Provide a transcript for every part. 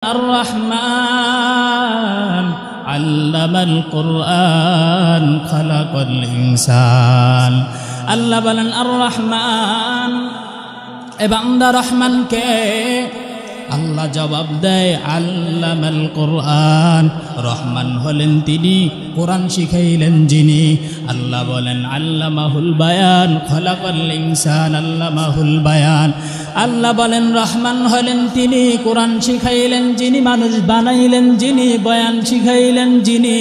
الرحمن علم القرآن خلق الإنسان আল্লাহ বলেন আর রহমান এ বান্দা রহমানকে আল্লাহ জবাব দেয় আল্লামাল কোরআন রহমান হলেন তিনি কোরআন শিখাইলেন যিনি আল্লাহ বলেন আল্লামাহুল বায়ান খলাকাল ইনসান আল্লামাহুল বায়ান আল্লাহ বলেন রহমান হলেন তিনি কোরআন শিখাইলেন যিনি মানুষ বানাইলেন যিনি বয়ান শিখাইলেন যিনি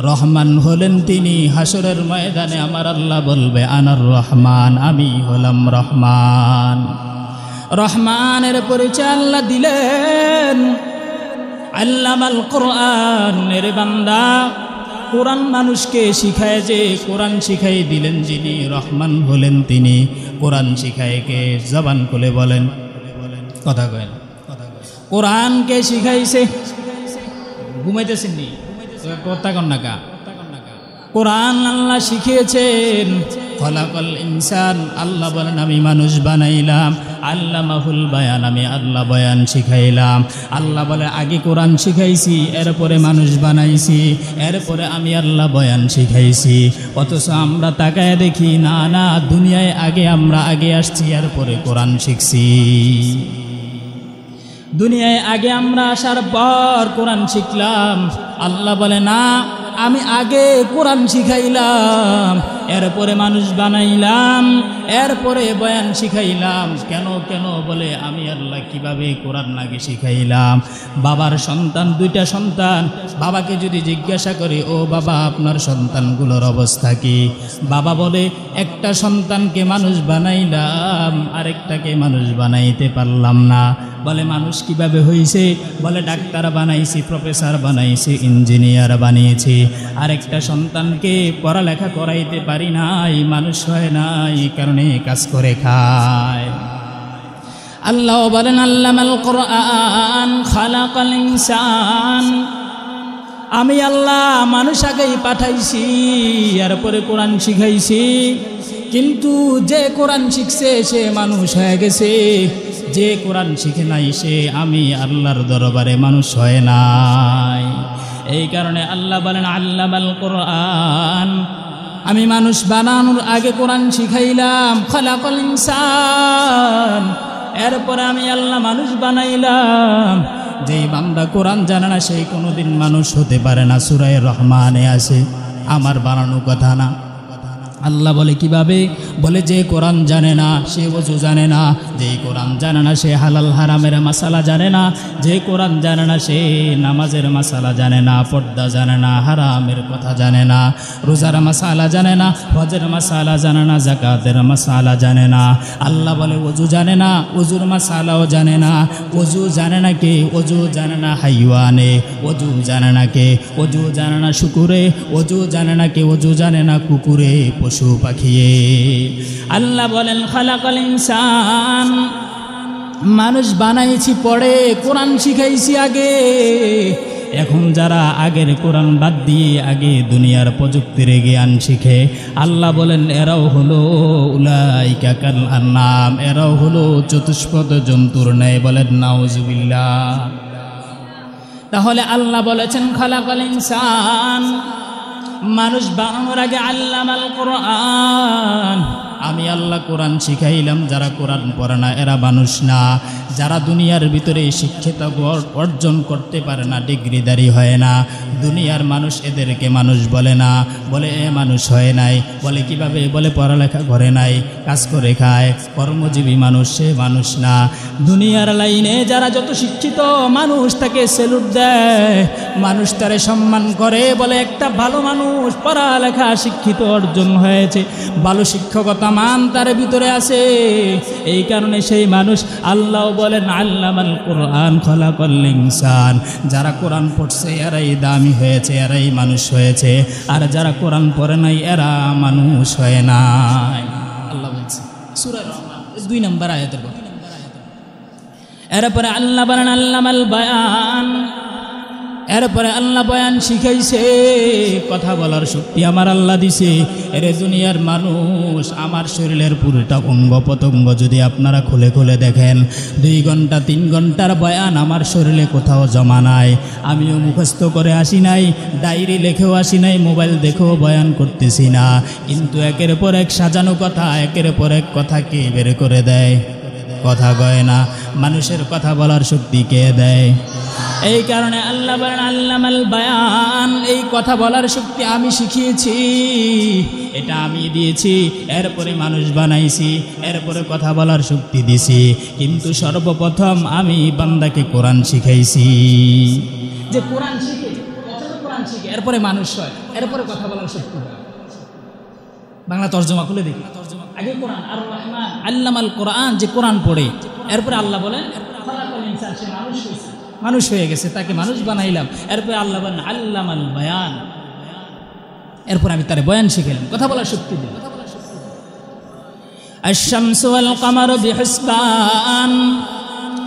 রহমান হলেন তিনি হাসরের ময়দানে আমার আল্লাহ বলবে আনার রহমান আমি হলাম রহমান রহমানের পরিচয় আল্লাহ দিলেন আল্লামাল কোরআন এর বান্দা কোরআন মানুষকে শিখায় যে কোরআন শিখাই দিলেন যিনি রহমান হলেন তিনি কোরআন শিখায় কে জবান খুলে বলেন কথা কয় কোরআনকে শিখাইছে ঘুমাইতেছেন নি কথা কন না কা কোরআন আল্লাহ শিখিয়েছেন খলাকাল ইনসান আল্লাহ বলেন আমি মানুষ বানাইলাম আল্লামাহুল বায়ান আমি আল্লাহ বয়ান শিখাইলাম আল্লাহ বলে আগে কোরআন শিখাইছি এরপরে মানুষ বানাইছি এরপরে আমি আল্লাহ বয়ান শিখাইছি অথচ আমরা তাকায় দেখি না না দুনিয়ায় আমরা আগে আসছি এরপরে কোরআন শিখছি দুনিয়ায় আগে আমরা আসার পর কোরআন শিখলাম আল্লাহ বলে না আমি আগে কোরআন শিখাইলাম এরপরে মানুষ বানাইলাম এরপরে বয়ান শিখাইলাম কেন বলে আমি আল্লাহ কিভাবে কোরআন আগে শিখাইলাম বাবার সন্তান দুইটা সন্তান বাবাকে যদি জিজ্ঞাসা করে ও বাবা আপনার সন্তানগুলোর অবস্থা কি বাবা বলে একটা সন্তানকে মানুষ বানাইলাম আরেকটাকে মানুষ বানাইতে পারলাম না বলে মানুষ কিভাবে হয়েছে বলে ডাক্তার বানাইছি প্রফেসর বানাইছি ইঞ্জিনিয়ার বানিয়েছি আরেকটা সন্তানকে পড়ালেখা করাইতে পারি নাই মানুষ হয় নাই কারণে কাজ করে খায় আল্লাহ বলেন আল্লামাল কোরআন খালাকাল ইনসান আমি আল্লাহ মানুষ আগেই পাঠাইছি এরপরে কোরআন শিখাইছি কিন্তু যে কোরআন শিখছে সে মানুষ হয়ে গেছে যে কোরআন শিখে নাই সে আমি আল্লাহর দরবারে মানুষ হয় নাই এই কারণে আল্লাহ বলেন আল্লামাল কোরআন আমি মানুষ বানানোর আগে কোরআন শিখাইলাম খলাকাল ইনসান এরপরে আমি আল্লাহ মানুষ বানাইলাম যেই বান্দা কোরআন জানে না সেই কোনোদিন মানুষ হতে পারে না সূরা রহমানে আছে আমার বানানো কথা না আল্লাহ বলে কিভাবে বলে যে কোরআন জানে না সে ওযু জানে না যে কোরআন জানে না সে হালাল হারামের মাসালা জানে না যে কোরআন জানে না সে নামাজের মাসালা জানে না পর্দা জানে না হারামের কথা জানে না রোজার মাসালা জানে না হজের মাসালা জানে না যাকাতের মাসালা জানে না আল্লাহ বলে ওযু জানে না ওযুর মাসালাও জানে না ওযু জানে না কে ওযু জানে না হাইওয়ানে ওযু জানে না কে ওযু জানে না শুকুরে ওযু জানে না কে ওযু জানে না কুকুরে পশু পাখিয়ে আল্লাহ বলেন খালাকাল ইনসান মানুষ বানাইছি পড়ে কোরআন শিখাইছি আগে এখন যারা আগের কোরআন বাদ দিয়ে আগে দুনিয়ার প্রযুক্তির জ্ঞান শিখে আল্লাহ বলেন এরাও হলো উলাইকা কাল আনআম এরাও হলো চতুষ্পদ জন্তুর ন্যায় বলেন নাউজুবিল্লাহ তাহলে আল্লাহ বলেছেন খালাকাল ইনসান মানুষ বানানোর আগে আল্লামাল কোরআন আমি আল্লাহ কোরআন শিখাইলাম যারা কোরআন পড়ে না এরা মানুষ না যারা দুনিয়ার ভিতরে শিক্ষিত অর্জন করতে পারে না ডিগ্রিদারি হয় না দুনিয়ার মানুষ এদেরকে মানুষ বলে না বলে এ মানুষ হয় নাই বলে কিভাবে বলে পড়ালেখা করে নাই কাজ করে খায় কর্মজীবী মানুষ সে মানুষ না দুনিয়ার লাইনে যারা যত শিক্ষিত মানুষ তাকে স্যালুট দেয় মানুষ তারে সম্মান করে বলে একটা ভালো মানুষ পড়ালেখা শিক্ষিত অর্জন হয়েছে ভালো শিক্ষকতা মান তার ভিতরে আছে এই কারণে সেই মানুষ আল্লাহ বলেন আল্লামাল কোরআন খলাকাল ইনসান যারা কোরআন পড়ছে এরাই দামি হয়েছে এরাই মানুষ হয়েছে আর যারা কোরআন পড়ে নাই এরা মানুষ হয় নাই আল্লাহ বলছে সূরা রহমান 2 নম্বর আয়াতের কথা এরপরে আল্লাহ বলেন আল্লামাল বায়ান এরপরে আল্লাহ বয়ান শিখাইছে, কথা বলার শক্তি আমার আল্লাহ দিছে। এরে দুনিয়ার মানুষ, আমার শরীরের পুরোটা অঙ্গ প্রত্যঙ্গ যদি আপনারা খুলে খুলে দেখেন, 2 ঘন্টা 3 ঘন্টার বয়ান আমার শরীরে কোথাও জমা নাই। আমিও মুখস্থ করে আসি নাই, ডায়েরি লেখেও আসি নাই, মোবাইল দেখেও বয়ান করতেছি না। কিন্তু একের পর এক সাজানো কথা, একের পর এক কথা কে বের করে দেয়? কথা কয় না। মানুষের কথা বলার শক্তি কে দেয়? এই কারণে আল্লাহ বলেন আল্লামাল বায়ান, এই কথা বলার শক্তি আমি শিখিয়েছি, এটা আমি দিয়েছি। এরপরে মানুষ বানাইছি, এরপরে কথা বলার শক্তি দিছি। কিন্তু সর্বপ্রথম আমি বান্দাকে কোরআন শিখাইছি। যে কোরআন শিখে, কোরআন শিখে এরপরে মানুষ হয়, এরপরে কথা বলার শক্তি হয়। বাংলা তর্জমা খুলে দেখি। আগে কোরআন, আর রহমান আল্লামাল কোরআন, যে কোরআন পড়ে এরপরে আল্লাহ বলেন খালাকাল ইনসান, সে মানুষ হয়ে গেছে, তাকে মানুষ বানাইলাম। এরপরে আল্লাহ বলেন আল্লামাল বায়ান, এরপর আমি তারে বয়ান শিখাইলাম, কথা বলার শক্তি দিলাম। আশ-শামসু ওয়াল কামারু বিহিসবান,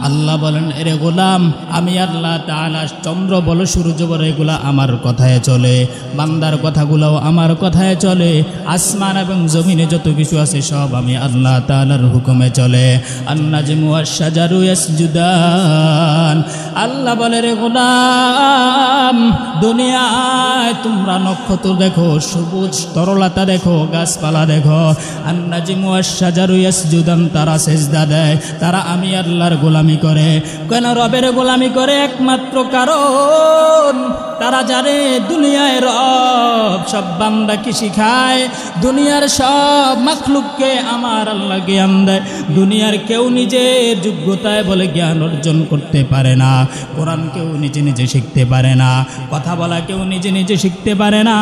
আল্লাহ বলেন এরে গোলাম, আমি আল্লাহ তাআলা চন্দ্র বলো সূর্য বলো এগুলা আমার কথায় চলে, বান্দার কথাগুলোও আমার কথায় চলে। আসমান এবং জমিনে যত কিছু আছে সব আমি আল্লাহ তাআলার হুকুমে চলে। আন-নাজমু ওয়াশ-শাজারু ইয়াসজুদান, আল্লাহ বলে রে গোলাম, দুনিয়ায় তোমরা নক্ষত্র দেখো, সবুজ তরলতা দেখো, গাছপালা দেখো। আন-নাজমু ওয়াশ-শাজারু ইয়াসজুদান, তারা সেজদা দেয়, তারা আমি আল্লাহর গোলামি করে। কেন রবের গোলামি করে? একমাত্র কারণ তারা জানে দুনিয়ায় রব সব বান্দাকে শিখায়, দুনিয়ার সব মাখলুককে আমার আল্লাহ জ্ঞান দেয়। দুনিয়ার কেউ নিজের যোগ্যতায় বলে জ্ঞান অর্জন করতে পারে না। কোরআন কেউ নিজে নিজে শিখতে পারে না, কথা বলা কেউ নিজে নিজে শিখতে পারে না,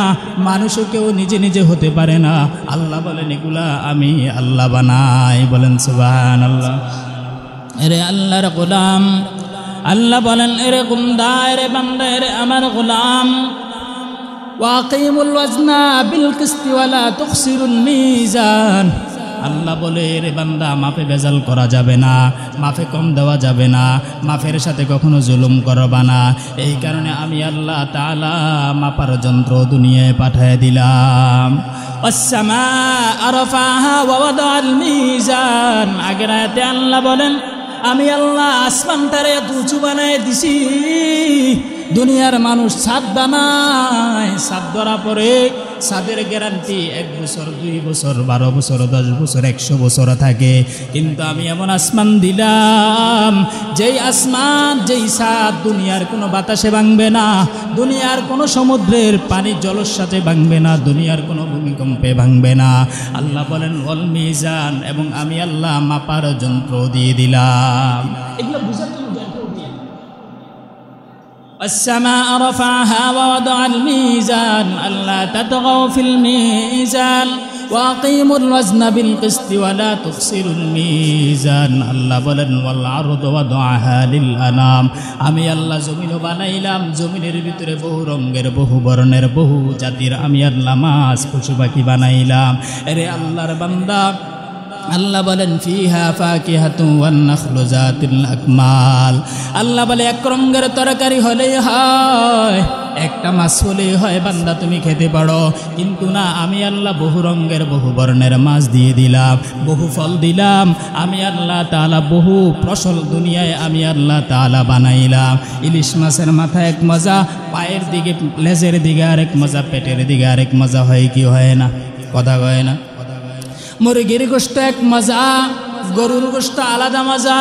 মানুষও কেউ নিজে নিজে হতে পারে না। আল্লাহ বলেন এগুলা আমি আল্লাহ বানাই। বলেন সুবহানাল্লাহ। এরে আল্লাহর গোলাম, আল্লাহ বলেন এরে গুমদা, এরে বান্দা, এরে আমার গোলাম, ওয়াকিমুল ওয়াজনা বিল কিসতি ওয়ালা তুখসিরুল মিজান। আল্লাহ বলে রে বান্দা, মাপে বেজাল করা যাবে না, মাপে কম দেওয়া যাবে না, মাপের সাথে কখনো জুলুম করবা না। এই কারণে আমি আল্লাহ তাআলা মাপার যন্ত্র দুনিয়ায় পাঠিয়ে দিলাম। ওয়াস-সামা আরফাহা ওয়া ওয়াদাআল মিজান, আগের আয়াতে আল্লাহ বলেন আমি আল্লাহ আসমানটারে এত উঁচু বানায় দিছি, দুনিয়ার মানুষ ছাদ বানায়, ছাদ ধরা পরে ছাদের গ্যারান্টি 1 বছর 2 বছর 12 বছর 10 বছর 100 বছর থাকে। কিন্তু আমি এমন আসমান দিলাম, যেই আসমান যেই ছাদ দুনিয়ার কোনো বাতাসে ভাঙবে না, দুনিয়ার কোনো সমুদ্রের পানি জলের সাথে ভাঙবে না, দুনিয়ার কোনো ভূমিকম্পে ভাঙবে না। আল্লাহ বলেন ওয়াল মিজান, এবং আমি আল্লাহ মাপার যন্ত্র দিয়ে দিলাম। এগুলো বুঝার জন্য যন্ত্র দিয়ে السماء رفعها ووضع الميزان ألا تطغوا في الميزان وأقيموا الوزن بالقسط ولا تخسروا الميزان। আল্লাহ বলেন ওয়াল আরদ ওয়াদআহা লিল আনাম, আমি আল্লাহ জমিন বানাইলাম, জমিনের ভিতরে বহু রঙের বহু বর্ণের বহু জাতির আমি আল্লাহ মাছ পশু পাখি বানাইলাম। আরে আল্লাহর বান্দা, আল্লাহ বলেন ফিহা ফাকিহাতু ওয়ান নাখলু যাতুল আকমাল, আল্লাহ বলে এক রঙের তরকারি হলেই হয়, একটা মাছ হলেই হয়, বান্দা তুমি খেতে পারো। কিন্তু না, আমি আল্লাহ বহু রঙের বহু বর্ণের মাছ দিয়ে দিলাম, বহু ফল দিলাম, আমি আল্লাহ তাআলা বহু ফসল দুনিয়ায় আমি আল্লাহ তাআলা বানাইলাম। ইলিশ মাছের মাথা এক মজা, পায়ের দিকে লেজের দিকে আরেক মজা, পেটের দিকে আরেক মজা, হয় কি হয় না? কথা কয় না? মুরগির গোশত এক মজা, গরুর গোশত আলাদা মজা,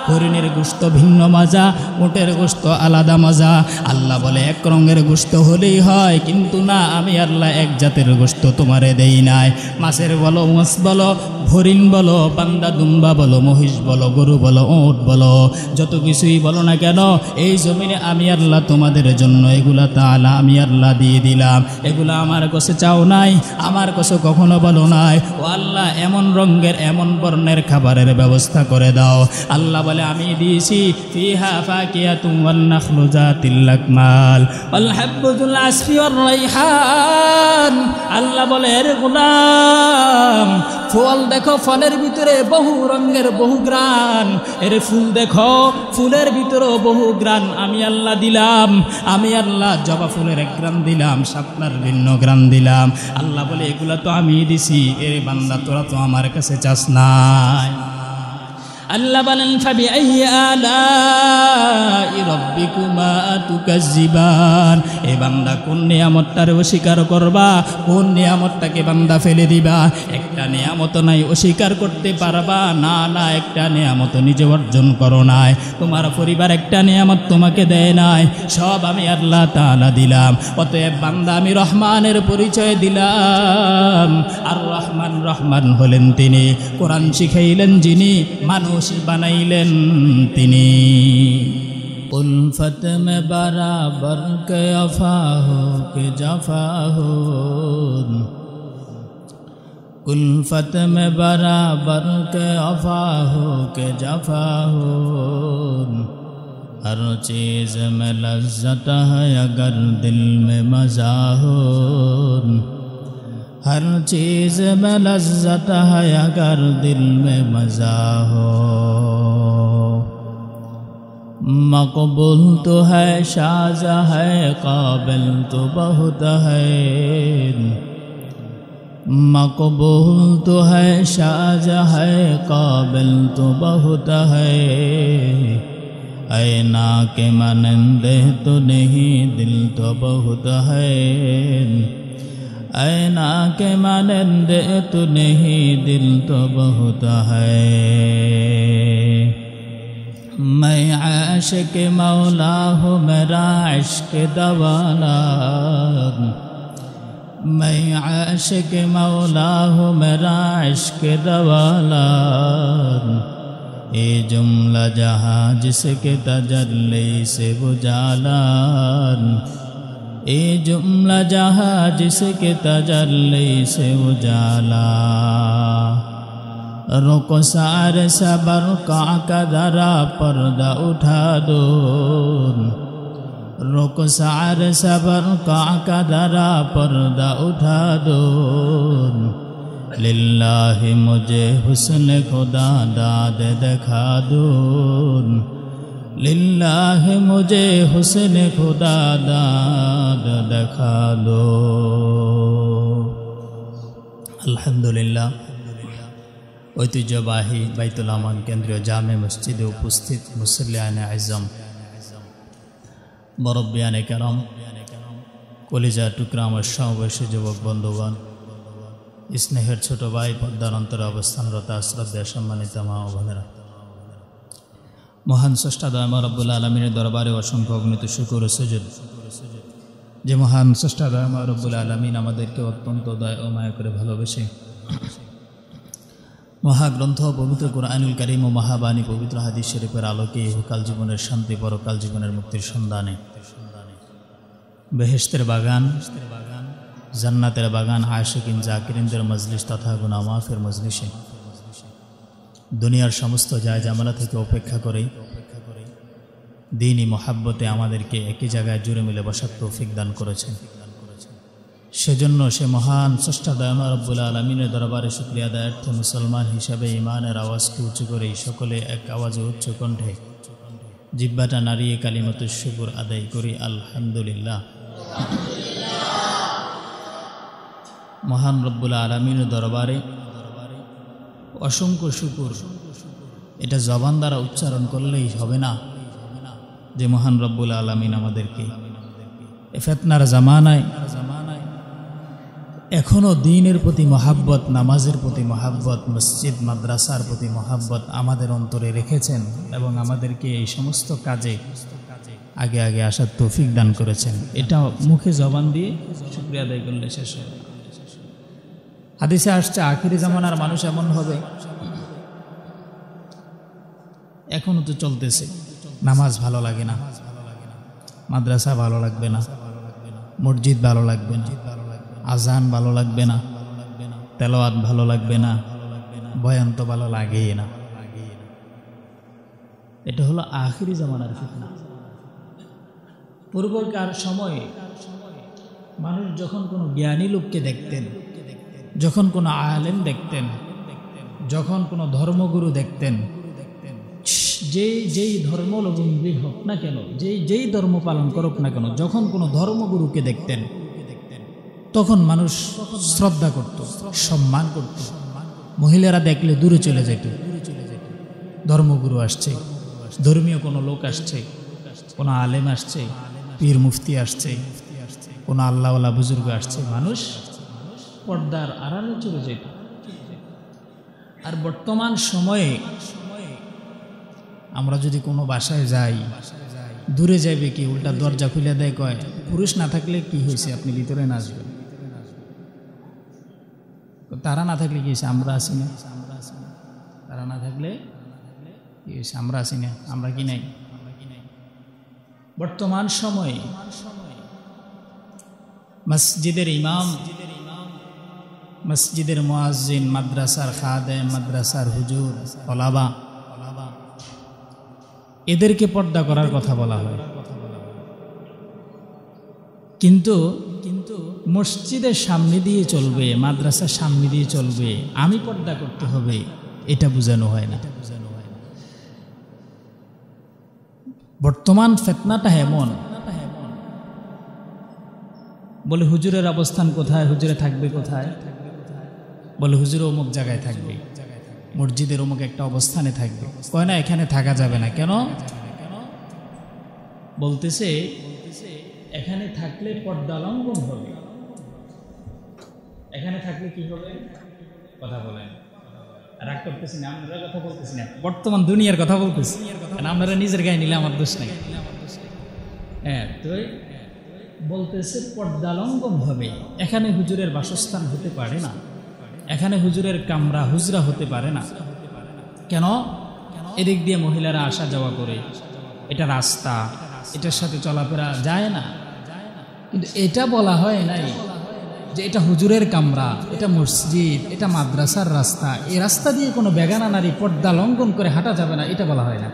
হরিণের গোশত ভিন্ন মজা, উটের গোশত আলাদা মজা। আল্লাহ বলে এক রঙের গোশত হলেই হয়, কিন্তু না, আমি আল্লাহ এক জাতের গোশত তোমারে দেই নাই। মাছের বলো, মাছ বলো, হরিণ বলো, বান্দা দুম্বা বলো, মহিষ বলো, গরু বলো, উট বলো, যত কিছুই বলো না কেন, এই জমিনে আমি আল্লাহ তোমাদের জন্য এগুলা তাআলা আমি আল্লাহ দিয়ে দিলাম। এগুলা আমার কাছে চাও নাই, আমার কাছে কখনো বলো নাই ও আল্লাহ এমন রঙের এমন বর্ণের খাবারের ব্যবস্থা করে দাও। আল্লাহ বলে আমি দিয়েছি ফিহা ফাকিহাতুন ওয়ান নাখলু যাতিল আকমাল ওয়াল হাব্বু যুল আসফি ওয়ার রাইহান। আল্লাহ বলে এর গোলাম ফল দেখো, ফলের ভিতরে বহু রঙের বহু গ্রান, এর ফুল দেখো, ফুলের ভিতরেও বহু গ্রান আমি আল্লাহ দিলাম। আমি আল্লাহ জবা ফুলের এক গ্রান দিলাম, শাপলার ভিন্ন গ্রান দিলাম। আল্লাহ বলে এগুলা তো আমি দিছি, এর বান্দা তোরা তো আমার কাছে চাস নাই। আল্লাহ বলেন ফাবিআইয়ি আলাই রাব্বিকুমা তুকাজ্জিবান। এ বান্দা কোন নিয়ামতটারে অস্বীকার করবা, কোন নিয়ামতটাকে বান্দা ফেলে দিবা? একটা নিয়ামত নাই অস্বীকার করতে পারবা না, না একটা নিয়ামত নিজে অর্জন করো নাই, তোমার পরিবার একটা নিয়ামত তোমাকে দেয় নাই, সব আমি আল্লাহ তাআলা দিলাম। অতএব বান্দা আমি রহমানের পরিচয় দিলাম। আর রহমান, রহমান হলেন তিনি, কোরআন শিখাইলেন যিনি, মানুষ বানাইলেন তিনি। উলফত মে বরাবর কে আফা হো কে জাফা হো, উলফত মে বরাবর কে আফা হো কে জাফা হো, हर चीज़ में लज्जत है अगर दिल में मज़ा हो, हर चीज़ में लज्जत है अगर दिल में मज़ा हो। मकबूल तो है शाज़ है काबिल तो बहुत है, मकबूल तो है शाज़ है काबिल तो बहुत है, ऐना के मानंदे तो नहीं दिल तो बहुत है, ऐना के मानंदे तो नहीं दिल तो बहुत है। मैं आशिक मौला हूँ मेरा इश्क दवाला, मैं आशिक मौला हूँ मेरा इश्क दवाला, ये जुमला जहाँ जिसके तजल्ली से बुझाला, ये जुमला जहाँ जिसके तजल्ली से उजाला। रुको सारे सबर का दरा पर्दा उठा दो, रुको सारे सबर का दरा पर्दा उठा दो, लिल्लाहि मुझे हुस्न खुदा दाद दिखा दो, लिल्लाहि मुझे हुस्न खुदा दाद दिखा दो। আলহামদুলিল্লাহ, ঐতিহ্যবাহী বাইতুল আমান কেন্দ্রীয় জামে মসজিদে উপস্থিত মুসল্লিয়ানে আজম, মুরব্বিয়ানে কেরাম, কলিজা টুকরা আমার সমবয়সী যুবক বন্ধুগণ, স্নেহের ছোট ভাই, পর্দার অন্তরে অবস্থানরত শ্রদ্ধা সম্মানিত মা ও বোনেরা, মহান স্রষ্টা দয়াময় রব্বুল আলামিনের দরবারে অসংখ্য অগণিত শুকর ও সুজুদ, যে মহান স্রষ্টা দয়াময় রব্বুল আলামিন আমাদেরকে অত্যন্ত দয়া ও মায়া করে ভালোবেসে মহাগ্রন্থ পবিত্র কুরআনুল কারীম ও মহাবাণী পবিত্র হাদিস শরীফের আলোকে ইহকাল জীবনের শান্তি, পরকাল জীবনের মুক্তির সন্ধানে বেহেশতের বাগান, জান্নাতের বাগান, আশিকিন জাকিরিনদের মজলিস তথা গুনাহ মাফের মজলিসে দুনিয়ার সমস্ত জায়জামালা থেকে উপেক্ষা করে দ্বীনি মোহাব্বতে আমাদেরকে একই জায়গায় জুড়ে মিলে বসার তৌফিক দান করেছেন। সেজন্য সে মহান স্রষ্টা দয়াময় রব্বুল আলামিনের দরবারে শুকরিয়া আদায়ার্থে মুসলমান হিসাবে ইমানের আওয়াজকে উঁচু করে সকলে এক আওয়াজে উচ্চ কণ্ঠে জিহ্বাটা নাড়িয়ে কালিমাতুশ শুকর আদায় করি আলহামদুলিল্লাহ। মহান রব্বুল আলামিনের দরবারে অসংখ্য শুকর, এটা জবান দ্বারা উচ্চারণ করলেই হবে না যে মহান রব্বুল আলামিন আমাদেরকে এ ফিতনার জামানায় এখনও দ্বীনের প্রতি মহাব্বত, নামাজের প্রতি মহাব্বত, মসজিদ মাদ্রাসার প্রতি মহাব্বত আমাদের অন্তরে রেখেছেন এবং আমাদেরকে এই সমস্ত কাজে আগে আগে আসার তৌফিক দান করেছেন। এটা মুখে জবান দিয়ে শুকরিয়া আদায় করলে শেষ হবে। হাদিসে আসছে আখিরি জামানার মানুষ এমন হবে, এখনো তো চলতেছে, নামাজ ভালো লাগে না, মাদ্রাসা ভালো লাগবে না, মসজিদ ভালো লাগবে না, আজান ভালো লাগবে না, তেলাওয়াত ভালো লাগবে না, বয়ান তো ভালো লাগেই না। এটা হলো আখিরি জামানার ফিতনা। পূর্বকার সময়ে মানুষ যখন কোনো জ্ঞানী লোককে দেখতেন, যখন কোনো আলেম দেখতেন, যখন কোনো ধর্মগুরু দেখতেন, যেই ধর্মাবলম্বী হোক না কেন, যেই ধর্ম পালন করুক না কেন, যখন কোনো ধর্মগুরুকে দেখতেন তখন মানুষ শ্রদ্ধা করত, সম্মান করত। মহিলারা দেখলে দূরে চলে যেত। ধর্মগুরু আসছে, ধর্মীয় কোনো লোক আসছে, কোনো আলেম আসছে, পীর মুফতি আসছে, কোনো আল্লাহওয়ালা বুজুর্গ আসছে, মানুষ পর্দার আড়ালে চলে যেত। আর বর্তমান সময়ে আমরা যদি কোনো বাসায় যাই, দূরে যাইবে কি, উল্টা দরজা খুলে দেয়, কয় পুরুষ না থাকলে কি হয়েছে, আপনি ভিতরে না আসবেন। তারা না থাকলে কি হয়েছে, আমরা আসি না। তারা না থাকলে কি হয়েছে, আমরা আসি না, আমরা কি নাই। বর্তমান সময়ে মসজিদের ইমাম, মসজিদের মুয়াজ্জিন, মাদ্রাসার খাদেম, মাদ্রাসার হুজুর, ওলামা, এদেরকে পর্দা করার কথা বলা হয়। কিন্তু মসজিদের সামনে দিয়ে চলবে, মাদ্রাসার সামনে দিয়ে চলবে, আমি পর্দা করতে হবে, এটা বোঝানো হয় না। বর্তমান ফিতনাটা এমন, বলে হুজুরের অবস্থান কোথায়, হুজুরে থাকবে কোথায়, বলে হুজুর অমুক জায়গায় থাকবে, মসজিদের অমুক একটা অবস্থানে থাকবে। কয় না এখানে থাকা যাবে না। কেন? বলতেছে এখানে থাকলে পর্দা লঙ্ঘন হবে। এখানে থাকলে কি হবে? কথা বলেন, রাগ করতেছি না, আমরা কথা বলতেছি না, বর্তমান দুনিয়ার কথা বলতেছি। আপনারা নিজের গায়ে নিলে আমার দোষ নাই। হ্যাঁ, তো বলতেছে পর্দা লঙ্ঘন হবে, এখানে হুজুরের বাসস্থান হতে পারে না, এখানে হুজুরের কামরা হুজরা হতে পারে না। কেন? এদিক দিয়ে মহিলারা আসা যাওয়া করে, এটা রাস্তা, এটার সাথে চলাফেরা যায় না। কিন্তু এটা বলা হয় নাই যে এটা হুজুরের কামরা, এটা মসজিদ, এটা মাদ্রাসার রাস্তা, এই রাস্তা দিয়ে কোনো বেগানা নারী পর্দা লঙ্ঘন করে হাঁটা যাবে না, এটা বলা হয় না।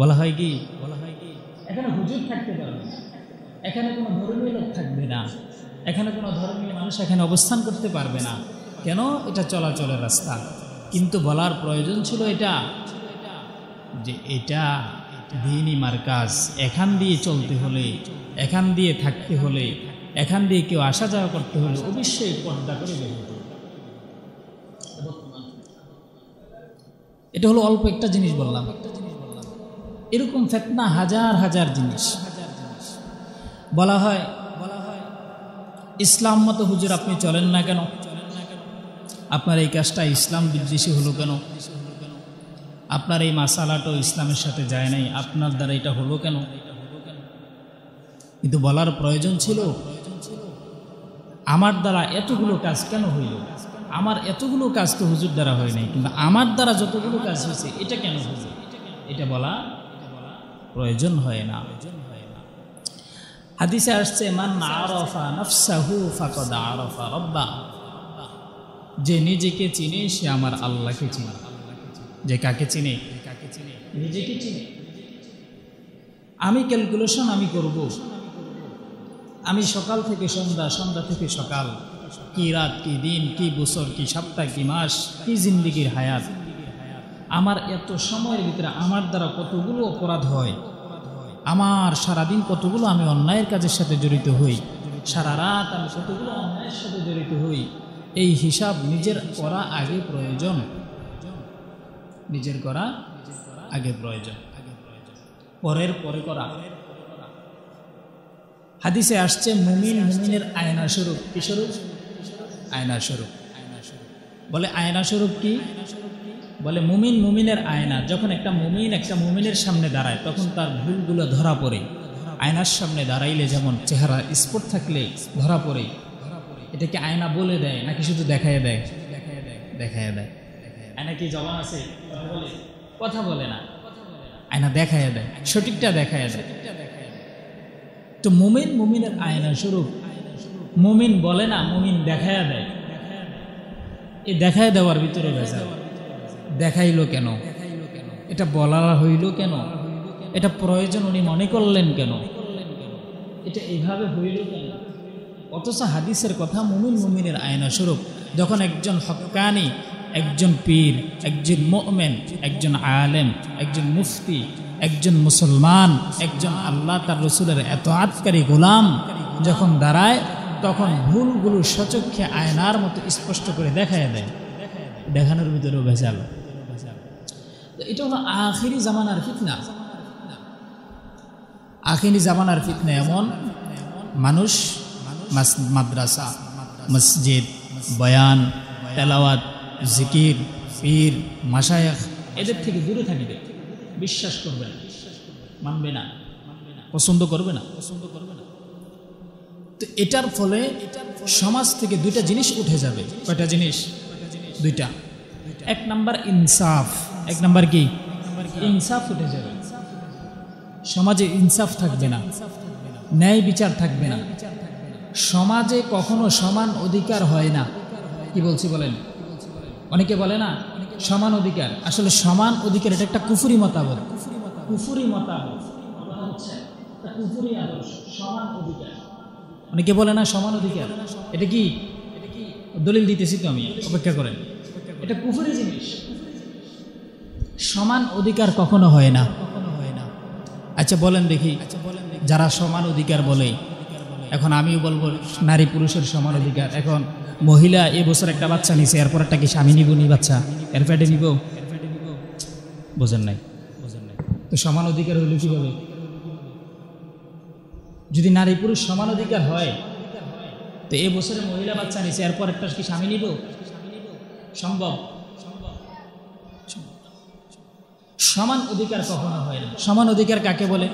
বলা হয় কি? এখানে হুজুর থাকতে পারবে না, এখানে কোনো ধর্মীয় লোক থাকবে না, এখানে কোনো ধর্মীয় মানুষ এখানে অবস্থান করতে পারবে না। কেন? এটা চলাচলের রাস্তা। কিন্তু বলার প্রয়োজন ছিল এটা, যে এটা দ্বীনি মার্কাজ, এখান দিয়ে চলতে হলে, এখান দিয়ে থাকতে হলে, এখান দিয়ে কেউ আসা যাওয়া করতে হলে অবশ্যই পর্দা করে বের হতে হবে। এটা হলো অল্প একটা জিনিস বললাম, এরকম ফিতনা হাজার হাজার জিনিস। বলা হয় ইসলাম মতো হুজুর আপনি চলেন না কেন, আপনার এই কাজটা ইসলাম বিদ্বেষী হলো কেন, আপনার এই মাসালাটাও ইসলামের সাথে যায় নাই, আপনার দ্বারা এটা হলো কেন। কিন্তু বলার প্রয়োজন ছিল আমার দ্বারা এতগুলো কাজ কেন হইল, আমার এতগুলো কাজ তো হুজুর দ্বারা হয় নাই, কিন্তু আমার দ্বারা যতগুলো কাজ হয়েছে এটা কেন হয়েছে, এটা বলা প্রয়োজন হয় না। হাদিসে আসছে মান আরাফা নাফসাহু ফাকাদ আরাফা রাব্বা, যে নিজেকে চিনে সে আমার আল্লাহকে চিনে। যে কাকে চিনে? নিজেকে চিনে। আমি ক্যালকুলেশন আমি করব, আমি সকাল থেকে সন্ধ্যা, সন্ধ্যা থেকে সকাল, কি রাত, কি দিন, কি বছর, কি সপ্তাহ, কি মাস, কি জিন্দিগির হায়াত, আমার এত সময়ের ভিতরে আমার দ্বারা কতগুলো অপরাধ হয়, আমার সারাদিন কতগুলো আমি অন্যায়ের কাজের সাথে জড়িত হই, সারা রাত আমি কতগুলো অন্যায়ের সাথে জড়িত হই, এই হিসাব নিজের করা আগে প্রয়োজন, নিজের করা আগে প্রয়োজন, পরের পরে করা। হাদিসে আসছে মুমিন মুমিনের আয়না স্বরূপ। কি স্বরূপ? আয়না স্বরূপ। বলে আয়না স্বরূপ কি? বলে মুমিন মুমিনের আয়না। যখন একটা মুমিন একটা মুমিনের সামনে দাঁড়ায় তখন তার ভুলগুলো ধরা পড়ে। আয়নার সামনে দাঁড়াইলে যেমন চেহারা স্পট থাকলে ধরা পড়ে, এটাকে আয়না বলে দেয় নাকি শুধু দেখায় দেয়? দেখায় দেয়। আয়না কি জবান আছে? কথা বলে না, আয়না দেখায় দেয়, সঠিকটা দেখায় দেয়। তো মুমিন মুমিনের আয়না স্বরূপ। মুমিন বলে না, মুমিন দেখায় দেয়। এই দেখায় দেওয়ার ভিতরে ভেজাল। দেখাইলো কেন? এটা বলা হইল কেন? এটা প্রয়োজন উনি মনে করলেন কেন? এটা এইভাবে হইল কেন? অথচ হাদিসের কথা মুমিনের আয়না স্বরূপ। যখন একজন হক্কানি, একজন পীর, একজন মুমিন, একজন আলেম, একজন মুফতি, একজন মুসলমান, একজন আল্লাহ তার রসুলের এতআতকারী গোলাম যখন দাঁড়ায়, তখন ভুলগুলো সচক্ষে আয়নার মতো স্পষ্ট করে দেখায় দেয়। দেখানোর ভিতরেও ভেজাল। এটা হলো আখিরি জামানার ফিতনা। আখিরি জামানার ফিতনা এমন, মানুষ মাদ্রাসা, মসজিদ, বয়ান, তেলাওয়াত, জিকির, পীর, মাশায়েখ এদের থেকে দূরে থাকবে। বিশ্বাস করবে না, মানবে না, পছন্দ করবে না। তো এটার ফলে সমাজ থেকে দুইটা জিনিস উঠে যাবে। কয়টা জিনিস? দুইটা। এক নাম্বার ইনসাফ। এক নাম্বার কি? ইনসাফ উঠে যাবে। সমাজে ইনসাফ থাকবে না, ন্যায় বিচার থাকবে না। সমাজে কখনো সমান অধিকার হয় না। কি বলছি বলেন? অনেকে বলে না সমান অধিকার। আসলে সমান অধিকার এটা একটা কুফরি মতামত। কুফরি মতামত, কুফরি আদর্শ। সমান অধিকার, অনেকে বলে না সমান অধিকার। এটা কি? দলিল দিতেছি তো আমি, অপেক্ষা করেন। এটা কুফরি জিনিস। সমান অধিকার কখনো হয় না। আচ্ছা বলেন দেখি, যারা সমান অধিকার বলে, এখন আমিও বলবো নারী পুরুষের সমান অধিকার। এখন মহিলা এবছর একটা বাচ্চা নিছে, এরপর একটা কি স্বামী নিব? নি বাচ্চা এর পেটে নিব? বোঝেন নাই? তো সমান অধিকার হইল কিভাবে? যদি নারী পুরুষ সমান অধিকার হয়, তো এ বছরে মহিলা বাচ্চা নিছে, এরপর একটা কি স্বামী নিব? সম্ভব? সমান অধিকার কখনো হয় না। সমান অধিকার কাকে বলে?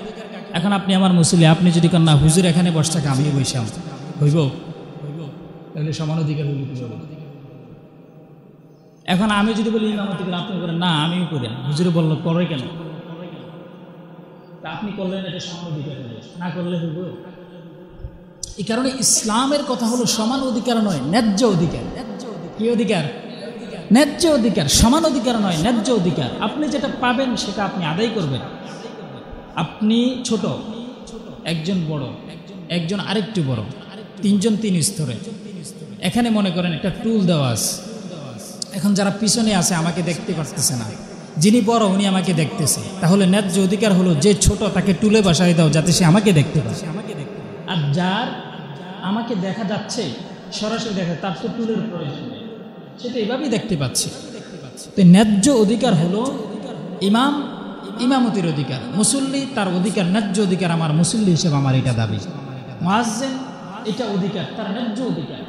এখন আপনি আমার মুসলিম, আপনি যদি কন না হুজুর এখানে বসে থাকে, আমিও বসলাম, হইব? তাহলে সমান অধিকার হইল কিভাবে? এখন আমি যদি বলি ইমামতি করেন, আপনি করেন না আমিও করেন, হুজুরে বললো করে কেন? তা আপনি করলেন, এটা সমান অধিকার হইল, না করলে হইব? এই কারণে ইসলামের কথা হলো সমান অধিকার নয়, ন্যায্য অধিকার। কি অধিকার? ন্যায্য অধিকার। সমান অধিকার নয়, ন্যায্য অধিকার। আপনি যেটা পাবেন সেটা আপনি আদায় করবেন। আপনি ছোট, একজন বড়, একজন আরেকটু বড়, তিনজন তিন স্তরে। এখানে মনে করেন একটা টুল দেওয়া আছে। এখন যারা পিছনে আছে আমাকে দেখতে পারতেছে না, যিনি বড় উনি আমাকে দেখতেছে। তাহলে ন্যায্য অধিকার হলো যে ছোট তাকে টুলে বসাই দাও যাতে সে আমাকে দেখতে পায়। আর যার আমাকে দেখা যাচ্ছে, সরাসরি দেখা, তার তো টুলের প্রয়োজন নেই, সেটা এভাবেই দেখতে পাচ্ছে। তো ন্যায্য অধিকার হলো ইমামতির অধিকার। মুসল্লি তার অধিকার, ন্যায্য অধিকার। আমার মুসল্লি হিসেবে আমার এটা দাবি। মুয়াজ্জিন এটা অধিকার, তার ন্যায্য অধিকার।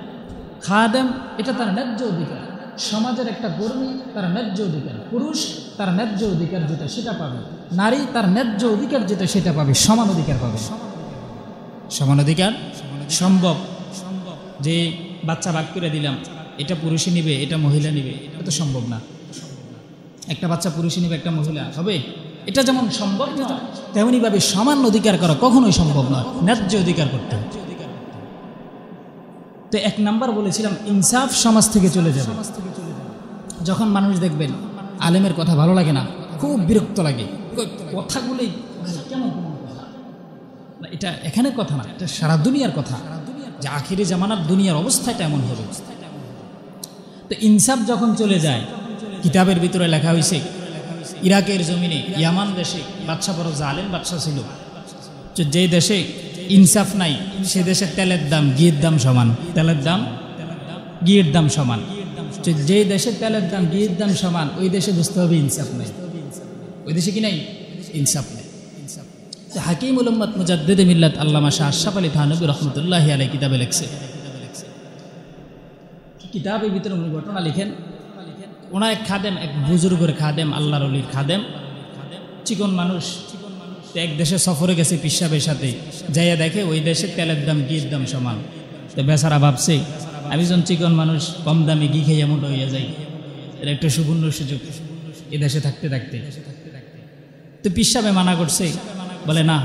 খাদেম এটা তার ন্যায্য অধিকার। সমাজের একটা কর্মী তার ন্যায্য অধিকার। পুরুষ তার ন্যায্য অধিকার যেটা সেটা পাবে, নারী তার ন্যায্য অধিকার যেটা সেটা পাবে, সমান অধিকার পাবে। সমান অধিকার সম্ভব? যে বাচ্চা ভাগ করে দিলাম, এটা পুরুষই নিবে, এটা মহিলা নিবে, এটা তো সম্ভব না। একটা বাচ্চা পুরুষই নিবে, একটা মহিলা হবে, এটা যেমন সম্ভব নয়, তেমনিভাবে সমান অধিকার করা কখনোই সম্ভব নয়। ন্যায্য অধিকার করতে হবে। তো এক নাম্বার বলেছিলাম, ইনসাফ সমাজ থেকে চলে যাবে। যখন মানুষ দেখবেন আলেমের কথা ভালো লাগে না, খুব বিরক্ত লাগে, কথাগুলোই কেমন কথা, এটা এখানে কথা না, এটা সারা দুনিয়ার কথা, যে আখিরি জামানার দুনিয়ার অবস্থাটা এমন হবে। তো ইনসাফ যখন চলে যায়, কিতাবের ভিতরে লেখা হয়েছে ইরাকের জমিনে, ইয়ামান দেশে বাদশা বড় জালেম বাদশা ছিল। যে দেশে ইনসাফ নাই, সে দেশে তেলের দাম ঘিয়ের দাম সমান। তেলের দাম ঘিয়ের দাম সমান। যে দেশে তেলের দাম ঘিয়ের দাম সমান, ওই দেশে বুঝতে হবে ইনসাফ নাই। ওই দেশে কি নাই? ইনসাফ নেই। হাকিমুল উম্মত মুজাদ্দিদে মিল্লাত আল্লামা শাহ আশরাফ আলী থানভী রহমতুল্লাহি আলাইহি কিতাবে লেখছে। কিতাবের ভিতরে উনি ঘটনা লিখেন, ওনার এক খাদেম, এক বুজুর্গের খাদেম, আল্লাহর ওলির খাদেম, চিকন মানুষ, এক দেশে সফরে গেছে পিসাবের সাথে, যাইয়া দেখে ওই দেশে তেলের দাম ঘির দাম সমান। তো বেচারা ভাবছে আমি যখন চিকন মানুষ, কম দামে ঘি খাইয়া মোটা হইয়া যাই, এর একটা সুবর্ণ সুযোগ এ দেশে থাকতে থাকতে। তো পিসাবে মানা করছে, বলে না,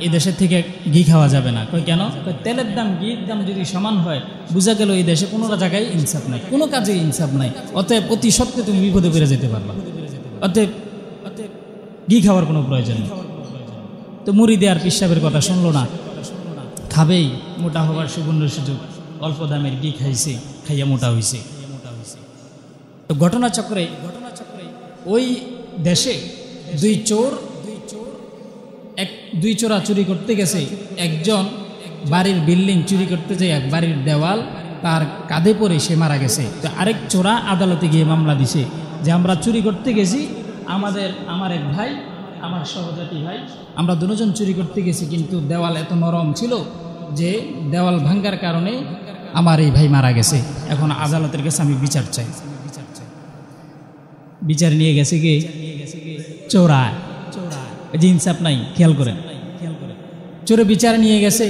এই দেশের থেকে ঘি খাওয়া যাবে না। কই কেন? তেলের দাম ঘির দাম যদি সমান হয়, বোঝা গেল এই দেশে কোনো জায়গায় ইনসাফ নাই, কোনো কাজে ইনসাফ নাই, অতএব অতি সত্ত্বে তুমি বিপদে পড়ে যেতে পারবা। অতএব ঘি খাওয়ার কোনো প্রয়োজন নেই। তো মুরিদে আর পীর সাহেবের কথা শুনলো না, খাবেই, মোটা হবার সুবর্ণ সুযোগ, অল্প দামের ঘি খাইছে, খাইয়া মোটা হয়েছে। তো ঘটনাচক্রে ওই দেশে দুই চোরা চুরি করতে গেছে। একজন বাড়ির বিল্ডিং চুরি করতে যায়, এক বাড়ির দেওয়াল তার কাঁধে পড়ে সে মারা গেছে। তো আরেক চোরা আদালতে গিয়ে মামলা দিছে যে আমরা চুরি করতে গেছি, আমার এক ভাই, আমার সহজাতি ভাই, আমরা দুজন চুরি করতে গেছি, কিন্তু দেওয়াল এত নরম ছিল যে দেওয়াল ভাঙ্গার কারণে আমার এই ভাই মারা গেছে। এখন আদালতের কাছে আমি বিচার চাই। বিচার নিয়ে গেছে কি চোরা, যে ইনসাফ নাই, খেয়াল করেন, চোরে বিচার নিয়ে গেছে।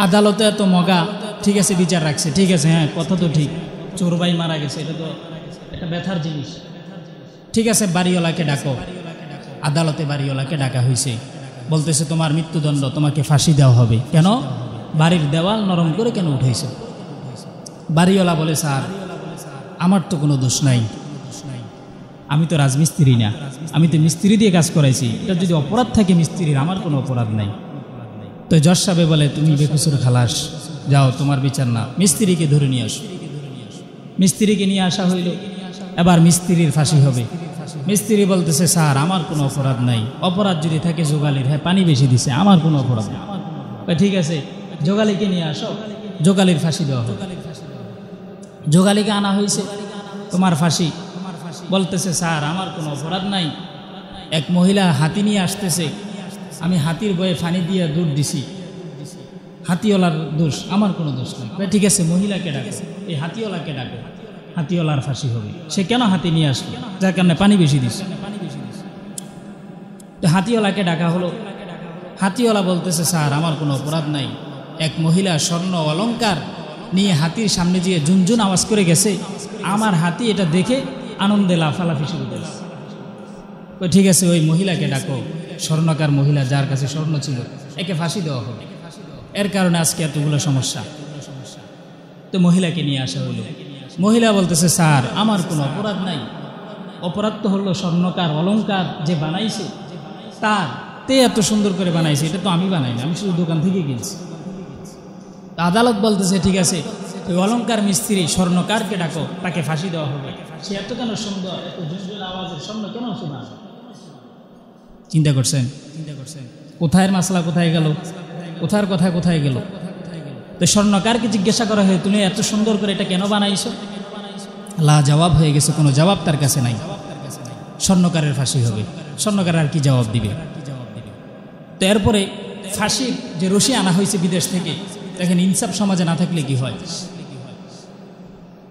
আদালতে এত মগা, ঠিক আছে বিচার রাখছে, ঠিক আছে, হ্যাঁ কথা তো ঠিক, চোর ভাই মারা গেছে, এটা তো একটা ব্যথার জিনিস, ঠিক আছে বাড়িওয়ালাকে ডাকো। আদালতে বাড়িওয়ালাকে ডাকা হয়েছে, বলতেছে তোমার মৃত্যুদণ্ড, তোমাকে ফাঁসি দেওয়া হবে। কেন? বাড়ির দেওয়াল নরম করে কেন উঠেছ? বাড়িওয়ালা বলে স্যার আমার তো কোনো দোষ নাই, আমি তো রাজমিস্ত্রি না, আমি তো মিস্ত্রি দিয়ে কাজ করাইছি, এটা যদি অপরাধ থাকে মিস্ত্রির, আমার কোনো অপরাধ নাই। তো জজ সাহেব বলে তুমি বেকসুর খালাস, যাও তোমার বিচার না, মিস্ত্রিকে ধরে নিয়ে আসো। মিস্ত্রিকে নিয়ে আসা হইল, এবার মিস্ত্রির ফাঁসি হবে। মিস্ত্রি বলতেছে স্যার আমার কোনো অপরাধ নাই, অপরাধ যদি থাকে যোগালির, হ্যাঁ পানি বেশি দিছে, আমার কোনো অপরাধ নেই। ঠিক আছে যোগালিকে নিয়ে আসো, যোগালির ফাঁসি দেওয়া হবে। যোগালিকে আনা হয়েছে, তোমার ফাঁসি। বলতেছে স্যার আমার কোনো অপরাধ নাই, এক মহিলা হাতি নিয়ে আসতেছে, আমি হাতির বয়ে ফানি দিয়ে দুধ দিছি, হাতিওয়ালার দোষ, আমার কোনো দোষ নাই। ঠিক আছে মহিলাকে ডাকো, এই হাতিওয়ালাকে ডাকো, হাতিওয়ালার ফাঁসি হবে। সে কেন হাতি নিয়ে আসলো? যার কারণে পানি বেশি দিচ্ছে। তো হাতিওয়ালাকে ডাকা হলো। হাতিওয়ালা বলতেছে স্যার আমার কোনো অপরাধ নাই, এক মহিলা স্বর্ণ অলংকার নিয়ে হাতির সামনে দিয়ে ঝুনঝুন আওয়াজ করে গেছে, আমার হাতি এটা দেখে আনন্দে লাফালাফি শুরু করেছে। ঠিক আছে ওই মহিলাকে ডাকো, স্বর্ণকার মহিলা যার কাছে স্বর্ণ ছিল, একে ফাঁসি দেওয়া হবে, এর কারণে আজকে এতগুলো সমস্যা। তো মহিলাকে নিয়ে আসা হলো। মহিলা বলতেছে স্যার আমার কোনো অপরাধ নাই, অপরাধ তো হলো স্বর্ণকার অলংকার যে বানাইছে তার, তে এত সুন্দর করে বানাইছে, এটা তো আমি বানাই না, আমি শুধু দোকান থেকে কিনছি। আদালত বলতেছে ঠিক আছে ওই অলংকার মিস্ত্রি স্বর্ণকারকে ডাকো, তাকে ফাঁসি দেওয়া হবে। সে এত কেন সুন্দর, এত ঝুনঝুন আওয়াজের স্বর্ণ কেন শোনা? চিন্তা করছেন কোথায় মাসলা কোথায় গেল, কোথার কথা কোথায় গেল? তো স্বর্ণকারকে জিজ্ঞাসা করা হয় তুমি এত সুন্দর করে এটা কেন বানাইছো? লা জবাব হয়ে গেছে, কোনো জবাব তার কাছে নাই। স্বর্ণকারের ফাঁসি হবে, স্বর্ণকার আর কি জবাব দিবে? তো এরপরে ফাঁসির যে রশি আনা হয়েছে বিদেশ থেকে, দেখেন ইনসাফ সমাজে না থাকলে কি হয়।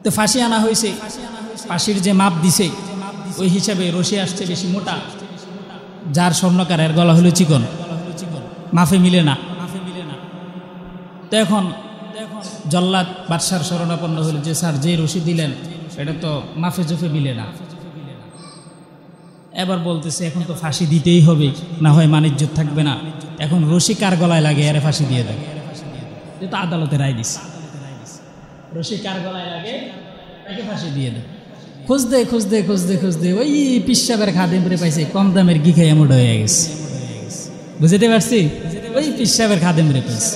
তো ফাঁসি আনা হয়েছে, ফাঁসির যে মাপ দিছে ওই হিসাবে রশি আসছে বেশি মোটা, যার স্বর্ণকারের গলা হলো চিকন, মাফে মিলে না। তো এখন জল্লাদ বাদশার শরণাপন্ন হলো যে স্যার যে রশি দিলেন এটা তো মাফে জোফে মিলে না। এবার বলতেছে এখন তো ফাঁসি দিতেই হবে, না হয় মানিজ্যত থাকবে না, এখন রশি কার গলায় লাগে এর ফাঁসি দিয়ে দেয়। এটা আদালতে রায় দিচ্ছে, রশি কার গলায় লাগে তাকে ফাঁসি দিয়ে দেয়। খুঁজতে খুঁজতে খুঁজতে খুঁজতে ওই পিসাবের খাদেম রে পাইছে, কম দামের ঘি খাইয়া মোটা হয়ে গেছে। বুঝতে পারছি? ওই পিসাবের খাদেম রে পাইছে।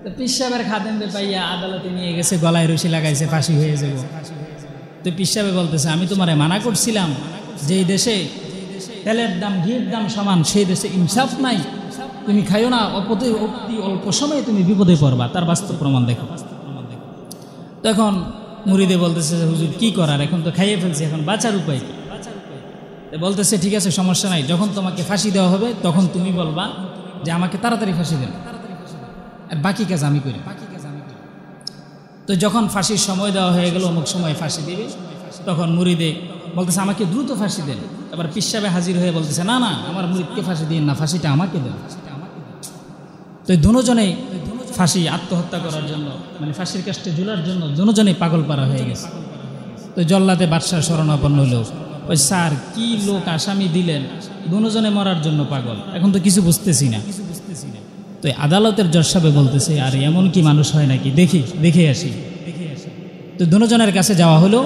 তো পিসাবের খাদেম রে পাইয়া আদালতে নিয়ে গেছে, গলায় রশি লাগাইছে, ফাঁসি হয়ে যাব। তো পিসাবে বলতেছে আমি তোমারে মানা করছিলাম যেই দেশে তেলের দাম ঘির দাম সমান সেই দেশে ইনসাফ নাই, তুমি খাইও না, অতি অল্প সময়ে তুমি বিপদে পড়বা, তার বাস্তব প্রমাণ দেখো। তখন মুরিদে বলতেছে হুজুর কি করার, এখন তো খাইয়ে ফেলছি, এখন বাঁচার উপায় কি? বলতেছে ঠিক আছে সমস্যা নাই, যখন তোমাকে ফাঁসি দেওয়া হবে তখন তুমি বলবা যে আমাকে তাড়াতাড়ি ফাঁসি দেন, আর বাকি কাজ আমি করি। তো যখন ফাঁসির সময় দেওয়া হয়ে গেল, অমুক সময় ফাঁসি দিবে, তখন মুরিদে বলতেছে আমাকে দ্রুত ফাঁসি দেন। এবার পিসাবে হাজির হয়ে বলতেছে না না আমার মুরিদকে ফাঁসি দিন না, ফাঁসিটা আমাকে দেন। তো দুজনেই ফাঁসি আত্মহত্যা করার জন্য, মানে ফাঁসির কাছে ঝুলার জন্য দুজনেই পাগল পারা হয়ে গেছে। তো জল্লাদে বাদশাহ শরণাপন্ন হলো, ওই স্যার কি লোক আসামি দিলেন, দুজনে মরার জন্য পাগল, এখন তো কিছু বুঝতেছি না। তো আদালতের জজ সাহেব বলতেছে আর এমন কি মানুষ হয় নাকি, দেখে আসি। তো দুজনের কাছে যাওয়া হলো,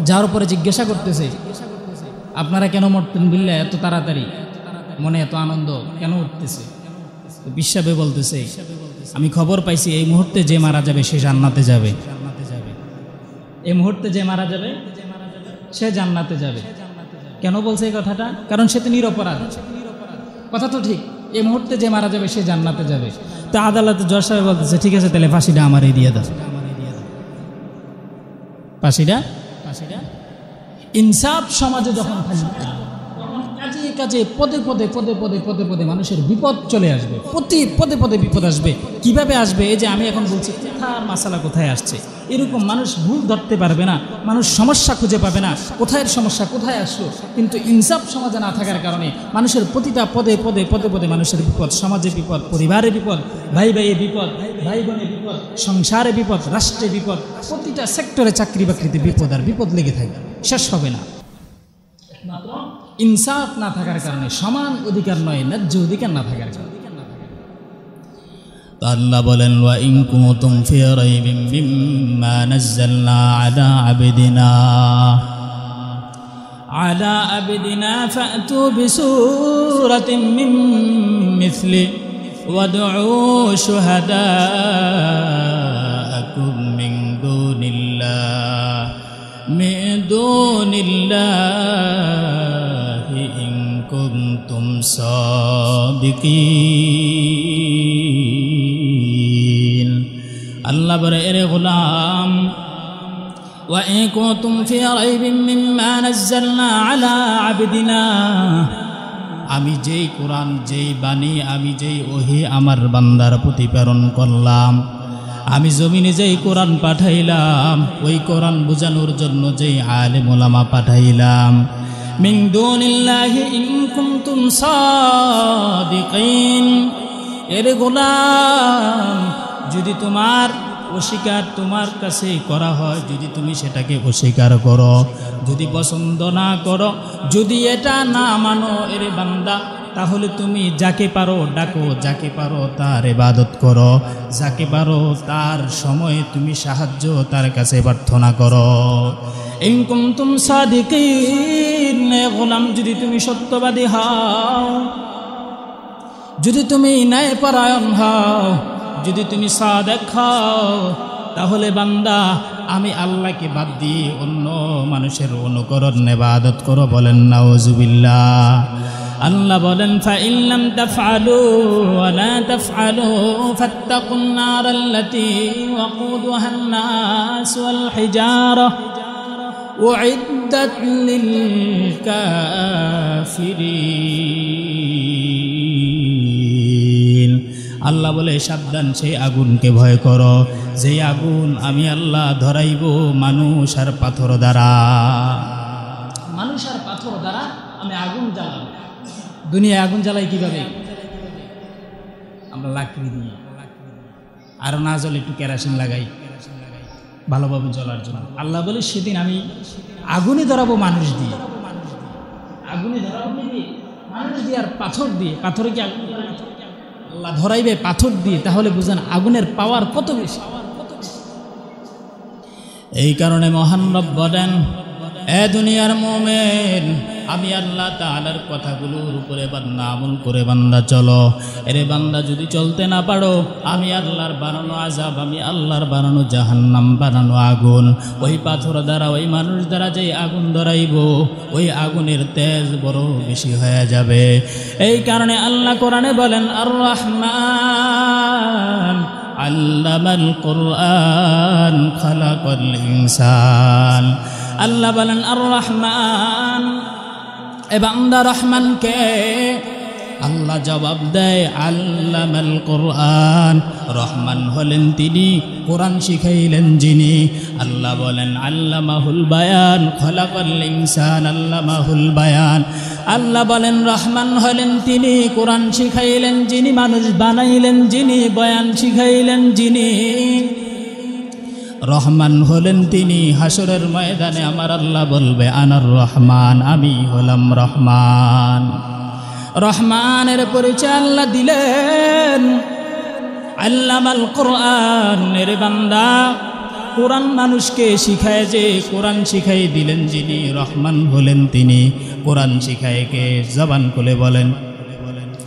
যাওয়ার পরে জিজ্ঞাসা করতেছে আপনারা কেন মরতেন বিল্লাহ এত তাড়াতাড়ি, মনে এত আনন্দ কেন উঠতেছে? বিশ্বাবে বলতেছে, আমি খবর পাইছি এই মুহূর্তে যে মারা যাবে সে জান্নাতে যাবে। এই মুহূর্তে যে মারা যাবে সে জান্নাতে যাবে। কেন বলছে এই কথাটা? কারণ সে তো নিরপরাধ। কথা তো ঠিক, এই মুহূর্তে যে মারা যাবে সে জান্নাতে যাবে। তো আদালতে জজ সাহেব বলতেছে, ঠিক আছে তাহলে ফাঁসিটা আমারই দিয়ে দাও। ফাঁসিটা ইনসাফ সমাজে যখন থাকবে তখন কাজে কাজে পদে পদে পদে পদে পদে পদে মানুষের বিপদ চলে আসবে, প্রতি পদে পদে বিপদ আসবে। কিভাবে আসবে? এই যে আমি এখন বলছি কোথার মাসালা কোথায় আসছে, এরকম মানুষ ভুল ধরতে পারবে না, মানুষ সমস্যা খুঁজে পাবে না, কোথায় সমস্যা কোথায় আসলো। কিন্তু ইনসাফ সমাজে না থাকার কারণে মানুষের প্রতিটা পদে পদে পদে পদে মানুষের বিপদ, সমাজে বিপদ, পরিবারে বিপদ, ভাই ভাইয়ে বিপদ, ভাই বোনে বিপদ, সংসারে বিপদ, রাষ্ট্রে বিপদ, প্রতিটা সেক্টরে চাকরি বাকরিতে বিপদ আর বিপদ লেগে থাকবে, শেষ হবে না। একমাত্র ইনসাফ না থাকার কারণে, সমান অধিকার নয় ন্যায্য অধিকার না থাকার কারণে। আল্লাহ বলেন, ওয়া ইন কুনতুম ফি রাইবিন মিম্মা নাযালনা আলা আবদিনা ফাতু বিসূরাতিন মিন মিছলি ওয়াদউ শুহাদাআকুম মিন দুনিল্লাহি ইন কুনতুম সাদিকিন। আল্লাহ বলে, এরে গোলাম, ওয়া ইন কুনতুম ফি রাইবিন মিম্মা নাযালনা আলা আবদিনা, আমি যেই কোরআন, যেই বাণী, আমি যেই ওহী আমার বান্দার প্রতি প্রেরণ করলাম, আমি জমিনে যেই কোরআন পাঠাইলাম, ওই কোরআন বুঝানোর জন্য যেই আলেম ওলামা পাঠাইলাম, মিন দুনিল্লাহি ইন কুনতুম সাদিকিন। এর গোলাম, যদি তোমার অস্বীকার তোমার কাছে করা হয়, যদি তুমি সেটাকে অস্বীকার করো, যদি পছন্দ না করো, যদি এটা না মানো এরে বান্দা, তাহলে তুমি যাকে পারো ডাকো, যাকে পারো তার ইবাদত করো, যাকে পারো তার সময়ে তুমি সাহায্য তার কাছে প্রার্থনা করো। ইন কুনতুম সাদিকিন, গোলাম যদি তুমি সত্যবাদী হও, যদি তুমি ন্যায়পরায়ণ হও, যদি তুমি সাদেক হও, তাহলে বান্দা আমি আল্লাহকে বাদ দিয়ে অন্য মানুষের অনুকরণ ইবাদত করো। বলেন নাউজুবিল্লাহ। আল্লাহ বলেন, ফাইন লাম তাফআলু ওয়া লা তাফআলু ফাত্তাকুন নারাল্লাতী ওয়াকুদুহান নাস ওয়াল হিজারা উইদ্দাত লিল কাফিরিন। আল্লাহ বলে, সাবধান, সেই আগুনকে ভয় করো, যেই আগুন আমি আল্লাহ ধরাইব মানুষ আর পাথর দ্বারা। মানুষ আর পাথর দ্বারা আমি আগুন জ্বালাবো। দুনিয়ায় আগুন জ্বালাই কিভাবে? আমরা লাকড়ি দিয়ে, আর না জ্বলে একটু কেরোসিন লাগাই ভালোভাবে জ্বলার জন্য। আল্লাহ বলে, সেদিন আমি আগুনে ধরাবো মানুষ দিয়ে। আগুনে ধরাবো মানুষ দিয়ে আর পাথর দিয়ে। পাথরে কি আগুন আল্লাহ ধরাইবে পাথর দিয়ে? তাহলে বুঝেন আগুনের পাওয়ার কত বেশি। এই কারণে মহান রব বলেন, এ দুনিয়ার মুমিন, আমি আল্লাহ তাআলার কথাগুলোর উপরে বান্দা আমল করে বান্দা চলো। এরে বান্দা যদি চলতে না পারো, আমি আল্লাহর বানানো আযাব, আমি আল্লাহর বানানো জাহান্নাম, বানানো আগুন, ওই পাথর দ্বারা, ওই মানুষ দ্বারা যেই আগুন ধরাইব, ওই আগুনের তেজ বড় বেশি হয়ে যাবে। এই কারণে আল্লাহ কোরআনে বলেন, আর রহমান আল্লামাল কুরআন খালাকাল ইনসান। আল্লাহ বলেন, আর রহমান, এ বান্দা রহমানকে? আল্লাহ জবাব দেয়, আল্লামাল কুরআন, রহমান হলেন তিনি, কোরআন শিখাইলেন যিনি। আল্লাহ বলেন, আল্লামাহুল বায়ান খালাকাল ইনসান আল্লামাহুল বায়ান। আল্লাহ বলেন, রহমান হলেন তিনি, কোরআন শিখাইলেন যিনি, মানুষ বানাইলেন যিনি, বয়ান শিখাইলেন যিনি। রহমান হলেন তিনি। হাসরের ময়দানে আমার আল্লাহ বলবে, আনার রহমান, আমি হলাম রহমান। রহমানের পরিচয় আল্লাহ দিলেন। আল্লামাল কুরআন, এর বান্দা কোরআন মানুষকে শিখায় যে, কোরআন শিখাই দিলেন যিনি, রহমান হলেন তিনি। কোরআন শিখায় কে? জবান খুলে বলেন,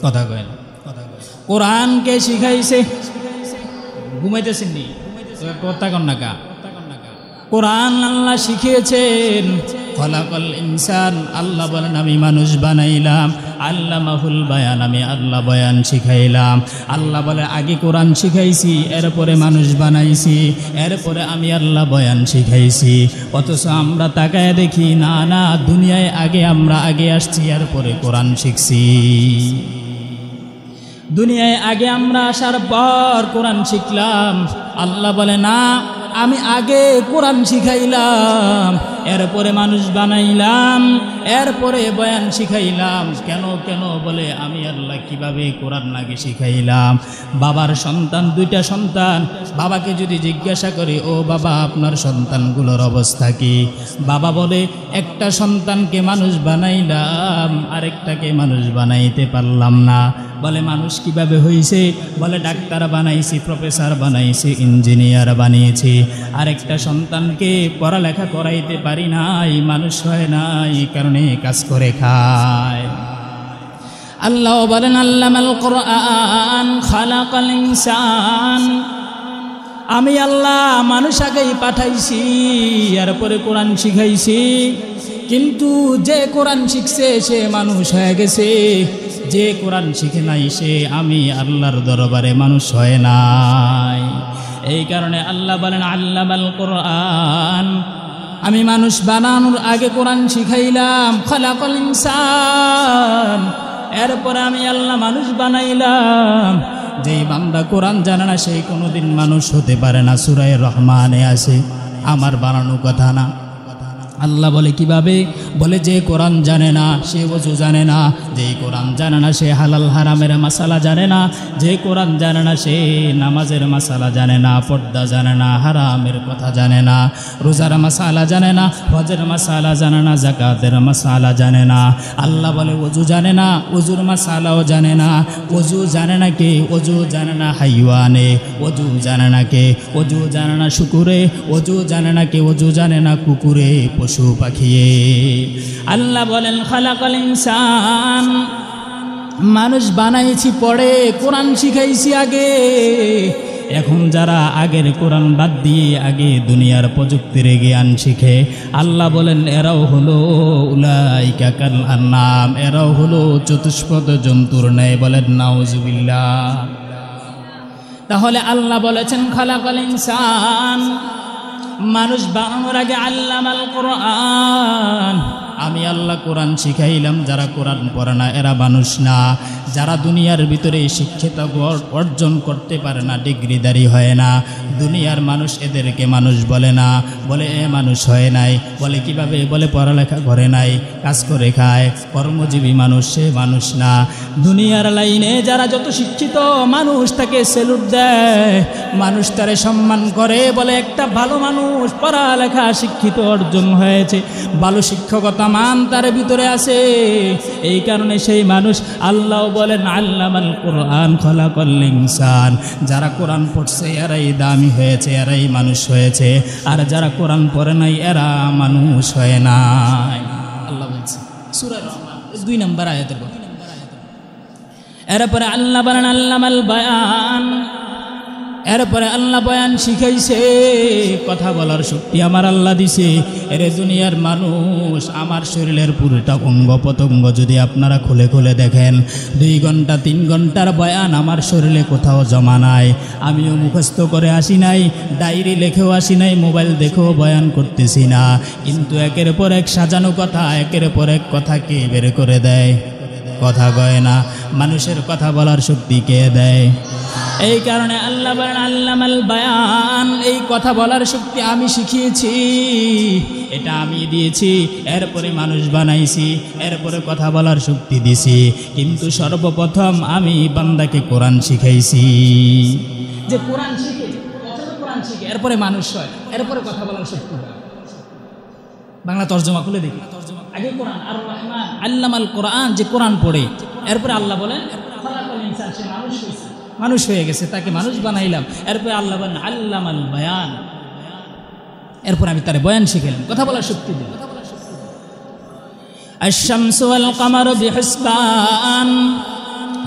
কথা কয় না। কোরআনকে শিখাইছে, ঘুমাইতেছেন নি? কথা কন না কা? কোরআন আল্লাহ শিখিয়েছেন। খলাকাল ইনসান, আল্লাহ বলেন আমি মানুষ বানাইলাম। আল্লামাহুল বায়ান, আমি আল্লাহ বয়ান শিখাইলাম। আল্লাহ বলে আগে কোরআন শিখাইছি, এরপরে মানুষ বানাইছি, এরপরে আমি আল্লাহ বয়ান শিখাইছি। অথচ আমরা তাকায় দেখি না না, দুনিয়ায় আমরা আগে আসছি, এরপরে কোরআন শিখছি। দুনিয়ায় আমরা আসার পর কোরআন শিখলাম। আল্লাহ বলে না, আমি আগে কোরআন শিখাইলাম, এরপরে মানুষ বানাইলাম, এরপরে বয়ান শিখাইলাম। কেন বলে আমি আল্লাহ কিভাবে কোরআন আগে শিখাইলাম। বাবার সন্তান, 2টা সন্তান, বাবাকে যদি জিজ্ঞাসা করে, ও বাবা আপনার সন্তানগুলোর অবস্থা কি? বাবা বলে একটা সন্তানকে মানুষ বানাইলাম, আরেকটাকে মানুষ বানাইতে পারলাম না। বলে মানুষ কিভাবে হয়েছে? বলে ডাক্তার বানাইছি, প্রফেসর বানাইছি, ইঞ্জিনিয়ার বানিয়েছি। আরেকটা সন্তানকে পড়ালেখা করাইতে পারি নাই, মানুষ হয় নাই, কারণে কাজ করে খায়। আল্লাহ বলেন আল্লামাল কোরআন খালাকাল ইনসান, আমি আল্লাহ মানুষ আগেই পাঠাইছি, এরপরে কোরআন শিখাইছি। কিন্তু যে কোরআন শিখছে সে মানুষ হয়ে গেছে, যে কোরআন শিখে নাই সে আমি আল্লাহর দরবারে মানুষ হয় নাই। এই কারণে আল্লাহ বলেন আল্লামাল কোরআন, আমি মানুষ বানানোর আগে কোরআন শিখাইলাম। খালাকাল ইনসান, এরপরে আমি আল্লাহ মানুষ বানাইলাম। যেই বান্দা কোরআন জানে না সেই কোনোদিন মানুষ হতে পারে না। সূরা রহমানে আছে, আমার বানানো কথা না। আল্লাহ বলে কিভাবে? বলে যে কোরআন জানে না সে ওযু জানে না, যে কোরআন জানে না সে হালাল হারামের মাসালা জানে না, যে কোরআন জানে না সে নামাজের মাসালা জানে না, পর্দা জানে না, হারামের কথা জানে না, রোজার মাসালা জানে না, হজের মাসালা জানে না, যাকাতের মাসালা জানে না। আল্লাহ বলে ওযু জানে না, ওযুর মাসালাও জানে না। ওযু জানে না কে? ওযু জানে না হাইওয়ানে, ওযু জানে না কে? ওযু জানে না শুকুরে, ওযু জানে না কে? ওযু জানে না কুকুরে, পশু পাখিয়ে। আল্লাহ বলেন খালাকাল ইনসান, মানুষ বানাইছি পরে, কোরআন শিখাইছি আগে। এখন যারা আগের কোরআন বাদ দিয়ে আগে দুনিয়ার প্রযুক্তির জ্ঞান শিখে, আল্লাহ বলেন এরাও হলো উলাইকা কাল আনআম, এরাও হলো চতুষ্পদ জন্তুর ন্যায়। বলেন নাউজুবিল্লাহ। তাহলে আল্লাহ বলেছেন খালাকাল ইনসান, মানুষ বানানোর আগে আল্লামাল কোরআন, আমি আল্লাহ কোরআন শিখাইলাম। যারা কোরআন পড়ে না এরা মানুষ না। যারা দুনিয়ার ভিতরে শিক্ষিত অর্জন করতে পারে না, ডিগ্রিদারি হয় না, দুনিয়ার মানুষ এদেরকে মানুষ বলে না, বলে এ মানুষ হয় নাই। বলে কিভাবে? বলে পড়ালেখা করে নাই, কাজ করে খায়, কর্মজীবী মানুষ, সে মানুষ না। দুনিয়ার লাইনে যারা যত শিক্ষিত মানুষ তাকে সেলুট দেয়, মানুষ তারে সম্মান করে, বলে একটা ভালো মানুষ, পড়ালেখা শিক্ষিত অর্জন হয়েছে, ভালো শিক্ষকতা মান তার ভিতরে আছে। এই কারণে সেই মানুষ, আল্লাহ বলেন আল্লামাল কোরআন খালাকাল ইনসান, যারা কোরআন পড়ছে এরাই দামি হয়েছে, এরাই মানুষ হয়েছে। আর যারা কোরআন পড়ে নাই এরা মানুষ হয় নাই। আল্লাহ বলছে সূরা রহমান 2 নম্বর আয়াতের কথা। এরপরে আল্লাহ বলেন আল্লামাল বায়ান, এরপরে আল্লাহ বয়ান শিখাইছে। কথা বলার শক্তি আমার আল্লাহ দিছে। এরে দুনিয়ার মানুষ, আমার শরীরের পুরোটা অঙ্গ প্রত্যঙ্গ যদি আপনারা খুলে খুলে দেখেন, 2 ঘন্টা 3 ঘন্টার বয়ান আমার শরীরে কোথাও জমা নাই। আমিও মুখস্থ করে আসি নাই, ডায়েরি লেখেও আসি নাই, মোবাইল দেখেও বয়ান করতেছি না। কিন্তু একের পর এক সাজানো কথা, একের পর এক কথা কে বের করে দেয়? কথা কয় না। মানুষের কথা বলার শক্তি কে দেয়? এই কারণে আল্লাহ বলেন আল্লামাল বায়ান, এই কথা বলার শক্তি আমি শিখিয়েছি, এটা আমি দিয়েছি। এরপরে মানুষ বানাইছি, এরপরে কথা বলার শক্তি দিছি। কিন্তু সর্বপ্রথম আমি বান্দাকে কোরআন শিখাইছি। যে কোরআন শিখে, প্রথমে কোরআন শিখে, এরপরে মানুষ হয়, এরপরে কথা বলার শক্তি হয়। বাংলা তর্জমা খুলে দেখি। আগে কোরআন, আর রহমান আল্লামাল কোরআন, যে কোরআন পড়ে, এরপরে আল্লাহ বলেন খালাকাল ইনসান, সে মানুষ হয়েছে, মানুষ হয়ে গেছে, তাকে মানুষ বানাইলাম। এরপরে আল্লাহ বলেন আল্লামাল বায়ান, এরপর আমি তারে বয়ান শিখাইলাম, কথা বলার শক্তি দিলাম। আশ-শামসু ওয়াল কামারু বিহিসবান,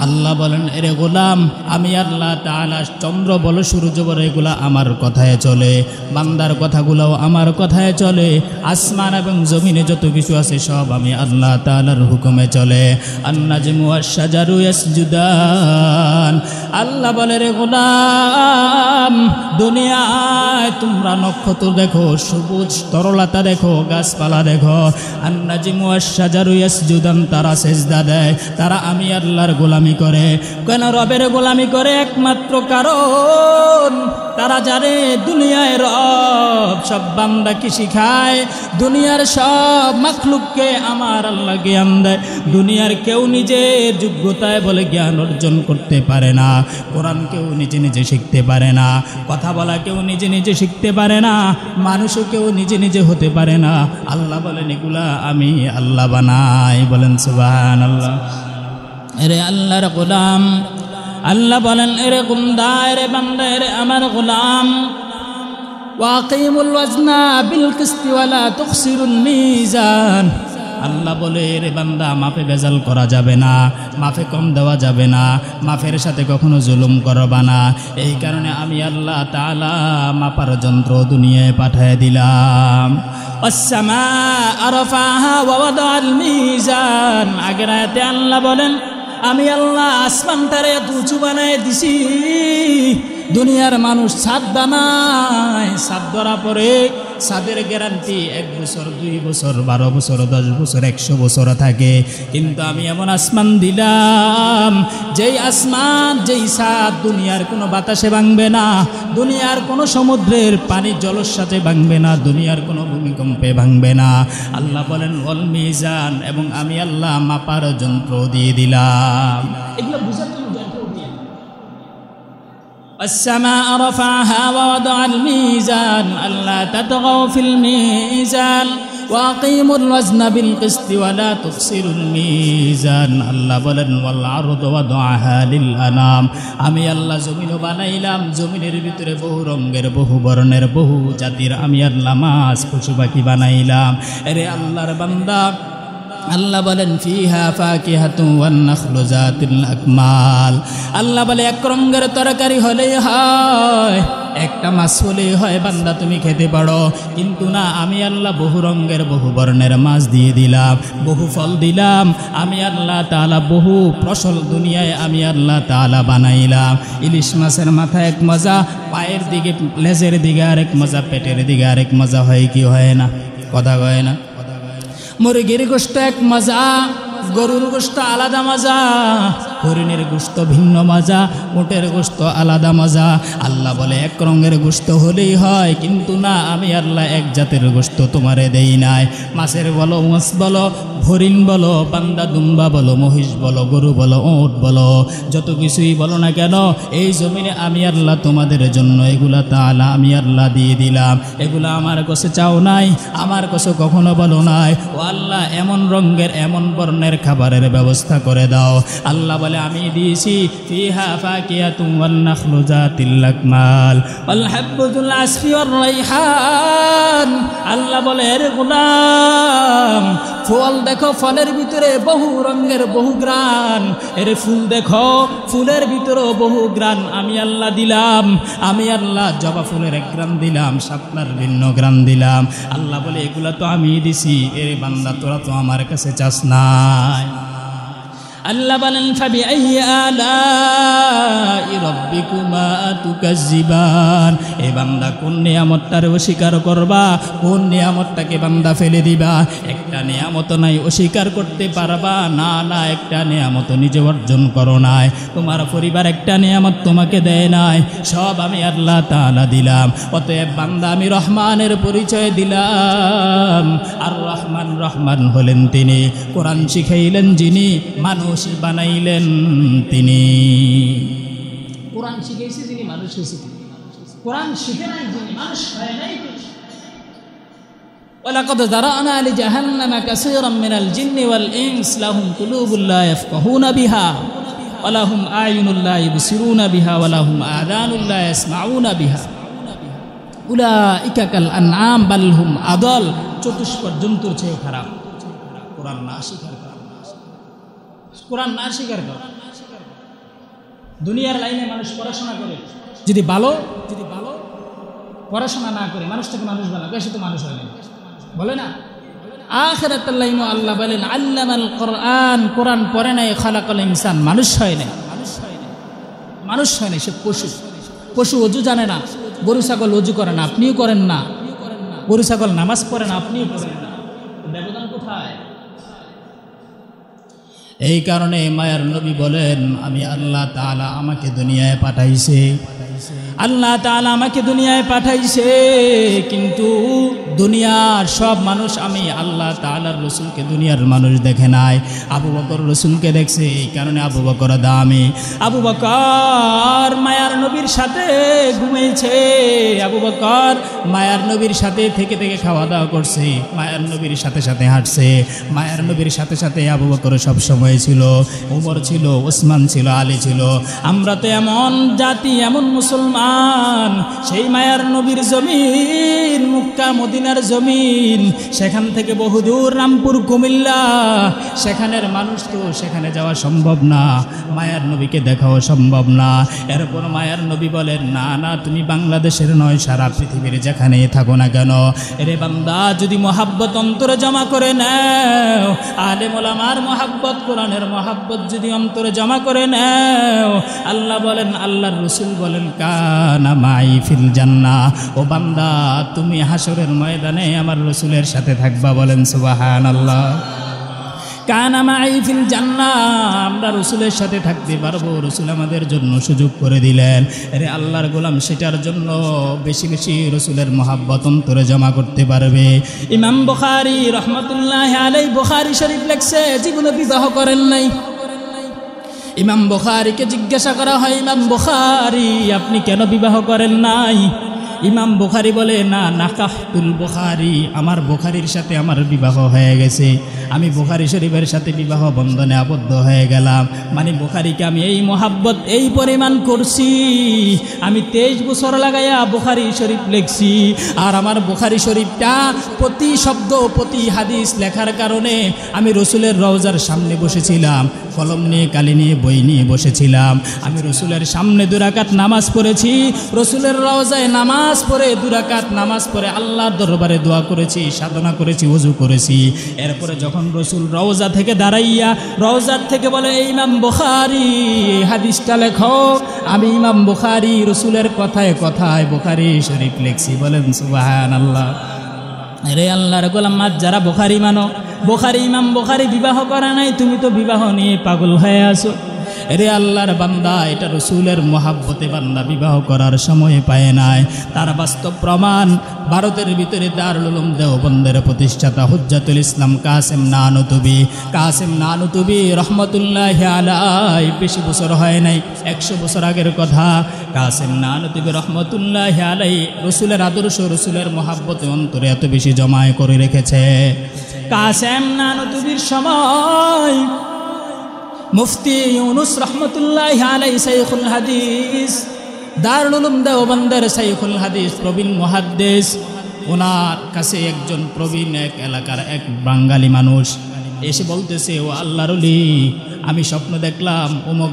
আল্লাহ বলেন এরে গোলাম আমি আল্লাহ তাআলা চন্দ্র বলো সূর্য বলো এগুলা আমার কথায় চলে, বান্দার কথাগুলোও আমার কথায় চলে, আসমান এবং জমিনে যত কিছু আছে সব আমি আল্লাহ তাআলার হুকুমে চলে। আন-নাজমু ওয়াশ-শাজারু ইয়াসজুদান, আল্লাহ বলে রে গোলাম দুনিয়ায় তোমরা নক্ষত্র দেখো, সবুজ তরলতা দেখো, গাছপালা দেখো, আন-নাজমু ওয়াশ-শাজারু ইয়াসজুদান, তারা সেজদা দেয়, তারা আমি আল্লাহর গোলামি করে। কেন রবের গোলামি করে? একমাত্র কারণ তারা জানে দুনিয়ায় রব সব বান্দাকে শিখায়, দুনিয়ার সব মাখলুককে আমার আল্লাহ জ্ঞান দেয়। দুনিয়ার কেউ নিজের যোগ্যতায় বলে জ্ঞান অর্জন করতে পারে না, কোরআন কেউ নিজে নিজে শিখতে পারে না, কথা বলা কেউ নিজে নিজে শিখতে পারে না, মানুষও কেউ নিজে নিজে হতে পারে না। আল্লাহ বলেন এগুলা আমি আল্লাহ বানাই, বলেন সুবহানাল্লাহ। এরে আল্লাহর গোলাম, আল্লাহ বলেন এরে গুমদা এরে বান্দা এরে আমার গোলাম, ওয়াকিমুল ওয়াজনা বিল কিসতি ওয়ালা তুখসিরুল মিজান, আল্লাহ বলে রে বান্দা মাপে বেজাল করা যাবে না, মাফে কম দেওয়া যাবে না, মাফের সাথে কখনো জুলুম করবা না। এই কারণে আমি আল্লাহ তাআলা মাপার যন্ত্র দুনিয়ায় পাঠিয়ে দিলাম। আস-সামা আরফাহা ওয়া ওয়াদাআল মিজান, আগের আয়াতে আল্লাহ বলেন আমি আল্লাহ আসমানটারে এত উঁচু বানায় দিছি, দুনিয়ার মানুষ ছাদ বানায়, ছাদ ধরা পরে ছাদের গ্যারান্টি 1 বছর 2 বছর 12 বছর 10 বছর 100 বছর থাকে, কিন্তু আমি এমন আসমান দিলাম যেই আসমান যেই ছাদ দুনিয়ার কোনো বাতাসে ভাঙবে না, দুনিয়ার কোনো সমুদ্রের পানি জলের সাথে ভাঙবে না, দুনিয়ার কোনো ভূমিকম্পে ভাঙবে না। আল্লাহ বলেন ওয়াল মিজান, এবং আমি আল্লাহ মাপার যন্ত্র দিয়ে দিলাম। এগুলো বুঝার জন্য যন্ত্র দিয়ে السماء رفعها ووضع الميزان ألا تطغوا في الميزان وأقيموا الوزن بالقسط ولا تخسروا الميزان আল্লাহ বলেন ওয়াল আরদ ওয়াদআহা লিল আনাম, আমি আল্লাহ জমিন বানাইলাম, জমিনের ভিতরে বহু রঙের বহু বর্ণের বহু জাতির আমি আল্লাহ মাছ পশু পাখি বানাইলাম। আরে আল্লাহর বান্দা আল্লাহ বলেন ফিহা ফাকিহাতু ওয়ান নাখলু যাতিল আকমাল, আল্লাহ বলে এক রঙের তরকারি হলেই হয়, একটা মাছ হলেই হয় বান্দা তুমি খেতে পারো, কিন্তু না আমি আল্লাহ বহু রঙের বহু বর্ণের মাছ দিয়ে দিলাম, বহু ফল দিলাম, আমি আল্লাহ তাআলা বহু ফসল দুনিয়ায় আমি আল্লাহ তাআলা বানাইলাম। ইলিশ মাছের মাথা এক মজা, পায়ের দিকে লেজের দিকে আরেক মজা, পেটের দিকে আরেক মজা, হয় কি হয় না? কথা কয় না? মুরগির গোশত এক মজা, গরুর গোশত আলাদা মজা, হরিণের গোশত ভিন্ন মজা, উটের গোশত আলাদা মজা। আল্লাহ বলে এক রঙের গোশত হলেই হয়, কিন্তু না আমি আল্লাহ এক জাতের গোশত তোমারে দেই নাই। মাছের বলো, মাছ বলো, হরিণ বলো, বান্দা দুম্বা বলো, মহিষ বলো, গরু বলো, ওট বলো, যত কিছুই বলো না কেন এই জমিনে আমি আল্লাহ তোমাদের জন্য এগুলা তাআলা আমি আল্লাহ দিয়ে দিলাম। এগুলা আমার কাছে চাও নাই, আমার কাছে কখনো বলো নাই ও আল্লাহ এমন রঙের এমন বর্ণের খাবারের ব্যবস্থা করে দাও। আল্লাহ বলে আমি দিয়েছি ফিহা ফাকিহাতুন ওয়ান নাখলু যাতিল আকমাল ওয়াল হাব্বুল আসফি ওয়ার রাইহান। আল্লাহ বলে এর গোলাম ফল দেখো, ফলের ভিতরে বহু রঙের বহু গ্রান, এর ফুল দেখো, ফুলের ভিতরেও বহু গ্রান আমি আল্লাহ দিলাম। আমি আল্লাহ জবা ফুলের এক গ্রান দিলাম, শাপলার ভিন্ন গ্রান দিলাম। আল্লাহ বলে এগুলা তো আমি দিছি, এর বান্দা তোরা তো আমার কাছে চাস নাই। আল্লাহ বলেন ফাবিআইয়ি আলাই রাব্বিকুমা তুকাজ্জিবান, এ বান্দা কোন নিয়ামতটারে অস্বীকার করবা, কোন নিয়ামতটাকে বান্দা ফেলে দিবা? একটা নিয়ামত নাই অস্বীকার করতে পারবা না, না একটা নিয়ামত নিজে অর্জন করো নাই, তোমার পরিবার একটা নিয়ামত তোমাকে দেয় নাই, সব আমি আল্লাহ তাআলা দিলাম। অতএব বান্দা আমি রহমানের পরিচয় দিলাম। আর রহমান, রহমান হলেন তিনি, কোরআন শিখাইলেন যিনি, মানুষ বানাইলেন তিনি। কোরআন শিখাইছে যিনি, মানুষ হয়েছে কোরআন শিখে নাই যিনি, মানুষ হয় নাই। ওয়ালাকাদ যারানা লিজাহান্নামা কাসীরাম মিনাল জিন্নি ওয়াল ইনস লাহুম কুলুবুন লা ইয়াফকাহুনা বিহা ওয়া লাহুম আ'য়ুনুন লা ইবসিরুনা বিহা ওয়া লাহুম আযানুন লা ইয়াসমাউনা বিহা। উলাইকা কাল আনআম বাল হুম আদল, চতুষ্পদ জন্তুর চেয়ে খারাপ। কোরআন না স্বীকার কর, কোরআন না স্বীকার কর। দুনিয়ার লাইনে মানুষ পড়াশোনা করে, যদি ভালো পড়াশোনা না করে মানুষটাকে মানুষ বানাবে, সে তো মানুষ হয় না, বলে না। আখিরাতের লাইনে আল্লাহ বলেন আল্লামাল কোরআন, কোরআন পড়ে নাই খালাকাল ইনসান, মানুষ হয় না, মানুষ হয় না, সে পশু। পশু অজু জানে না, গরু ছাগল অজু করে না, আপনিও করেন না। গরু ছাগল নামাজ পড়ে না, আপনিও পড়েন না, ব্যবধান কোথায়? এই কারণে মায়ার নবী বলেন আমি আল্লাহ তাআলা আমাকে দুনিয়ায় পাঠাইছে, আল্লাহ তাআলা আমাকে দুনিয়ায় পাঠাইছে, কিন্তু দুনিয়ার সব মানুষ আমি আল্লাহ তাআলার রসুলকে দুনিয়ার মানুষ দেখে নাই, আবু বকর রসুলকে দেখছে। এই কারণে আবু বকর দামি। আবু বকর মায়ার নবীর সাথে ঘুমিয়েছে, আবু বকর মায়ার নবীর সাথে থেকে থেকে খাওয়া দাওয়া করছে, মায়ার নবীর সাথে সাথে হাঁটছে, মায়ার নবীর সাথে সাথে আবু বকর সব সময় ছিল, উমর ছিল, ওসমান ছিল, আলী ছিল। আমরা তো এমন জাতি, এমন মুসলমান, সেই মায়ার নবীর জমিন মক্কা মদিনার জমিন, সেখান থেকে বহুদূর রামপুর কুমিল্লা, সেখানের মানুষ তো সেখানে যাওয়া সম্ভব না, মায়ার নবীকে দেখাও সম্ভব না। এরপর মায়ার নবী বলেন না না, তুমি বাংলাদেশের নয়, সারা পৃথিবীর যেখানে থাকো না কেন, এরে বান্দা যদি মহাব্বত অন্তরে জমা করে নাও, আলেম ওলামার মহাব্বত, কোরআনের মহাব্বত যদি অন্তরে জমা করে নাও, আল্লাহ বলেন, আল্লাহর রসুল বলেন কানা মাই ফিল জান্নাহ, ও বান্দা তুমি হাসরের ময়দানে আমার রসুলের সাথে থাকবা। বলেন সুবহানাল্লাহ। কানা মাই ফিল জান্নাহ, আমরা রসুলের সাথে থাকতে পারবো, রসুল আমাদের জন্য সুযোগ করে দিলেন। আরে আল্লাহর গোলাম সেটার জন্য বেশি বেশি রসুলের মহাব্বত অন্তরে জমা করতে পারবে। ইমাম বুখারী রহমতুল্লাহি আলাইহি বুখারী শরীফ লেখছে, জীবনে বিবাহ করেন নাই। ইমাম বুখারীকে জিজ্ঞাসা করা হয়, ইমাম বুখারী আপনি কেন বিবাহ করেন নাই? ইমাম বুখারী বলে না নাকাহতুল বুখারী, আমার বুখারীর সাথে আমার বিবাহ হয়ে গেছে, আমি বুখারী শরীফের সাথে বিবাহ বন্ধনে আবদ্ধ হয়ে গেলাম। মানে বুখারীকে আমি এই মহাব্বত এই পরিমাণ করছি, আমি 23 বছর লাগাইয়া বুখারী শরীফ লিখছি। আর আমার বুখারী শরীফটা প্রতি শব্দ প্রতি হাদিস লেখার কারণে আমি রসুলের রওজার সামনে বসেছিলাম, কলম নিয়ে কালি নিয়ে বই নিয়ে বসেছিলাম। আমি রসুলের সামনে 2 রাকাত নামাজ পড়েছি, রসুলের রওজায় নামাজ পড়ে 2 রাকাত নামাজ পড়ে আল্লাহর দরবারে দোয়া করেছি, সাধনা করেছি, ওযু করেছি। এরপরে যখন রসুল রওজা থেকে দাঁড়াইয়া রওজার থেকে বলে ইমাম বুখারী এই হাদিসটা লেখো, আমি ইমাম বুখারী রসুলের কথায় কথায় বুখারী শরীফ লিখছি। বলেন সুবহানাল্লাহ। রে আল্লাহর গোলাম, যারা বুখারী মানো, বুখারী ইমাম বুখারী বিবাহ করে নাই, তুমি তো বিবাহ নিয়ে পাগল হয়ে আছো। রে আল্লাহর বান্দা, এটা রসুলের মহাব্বতে বান্দা বিবাহ করার সময় পায় নাই। তার বাস্তব প্রমাণ ভারতের ভিতরে দারুল উলুম দেওবন্দের প্রতিষ্ঠাতা হুজ্জাতুল ইসলাম কাসেম নানুতুবি, কাসেম নানুতুবি রহমতুল্লাহি আলাইহি, বেশি বছর হয় নাই, 100 বছর আগের কথা। কাসেম নানুতুবি রহমতুল্লাহি আলাইহি রসুলের আদর্শ, রসুলের মহাব্বতে অন্তরে এত বেশি জমায় করে রেখেছে। কাসেম নানুতুবির সময় মুফতি ইউনুস রহমতুল্লাহি আলাইহি শাইখুল হাদিস, দারুল উলুম দেওবন্দের শাইখুল হাদিস, প্রবীণ মুহাদ্দিস, ওনার কাছে একজন প্রবীণ এক এলাকার এক বাঙালি মানুষ এসে বলতেছে, ও আল্লাহর ওলি, আমি স্বপ্ন দেখলাম অমুক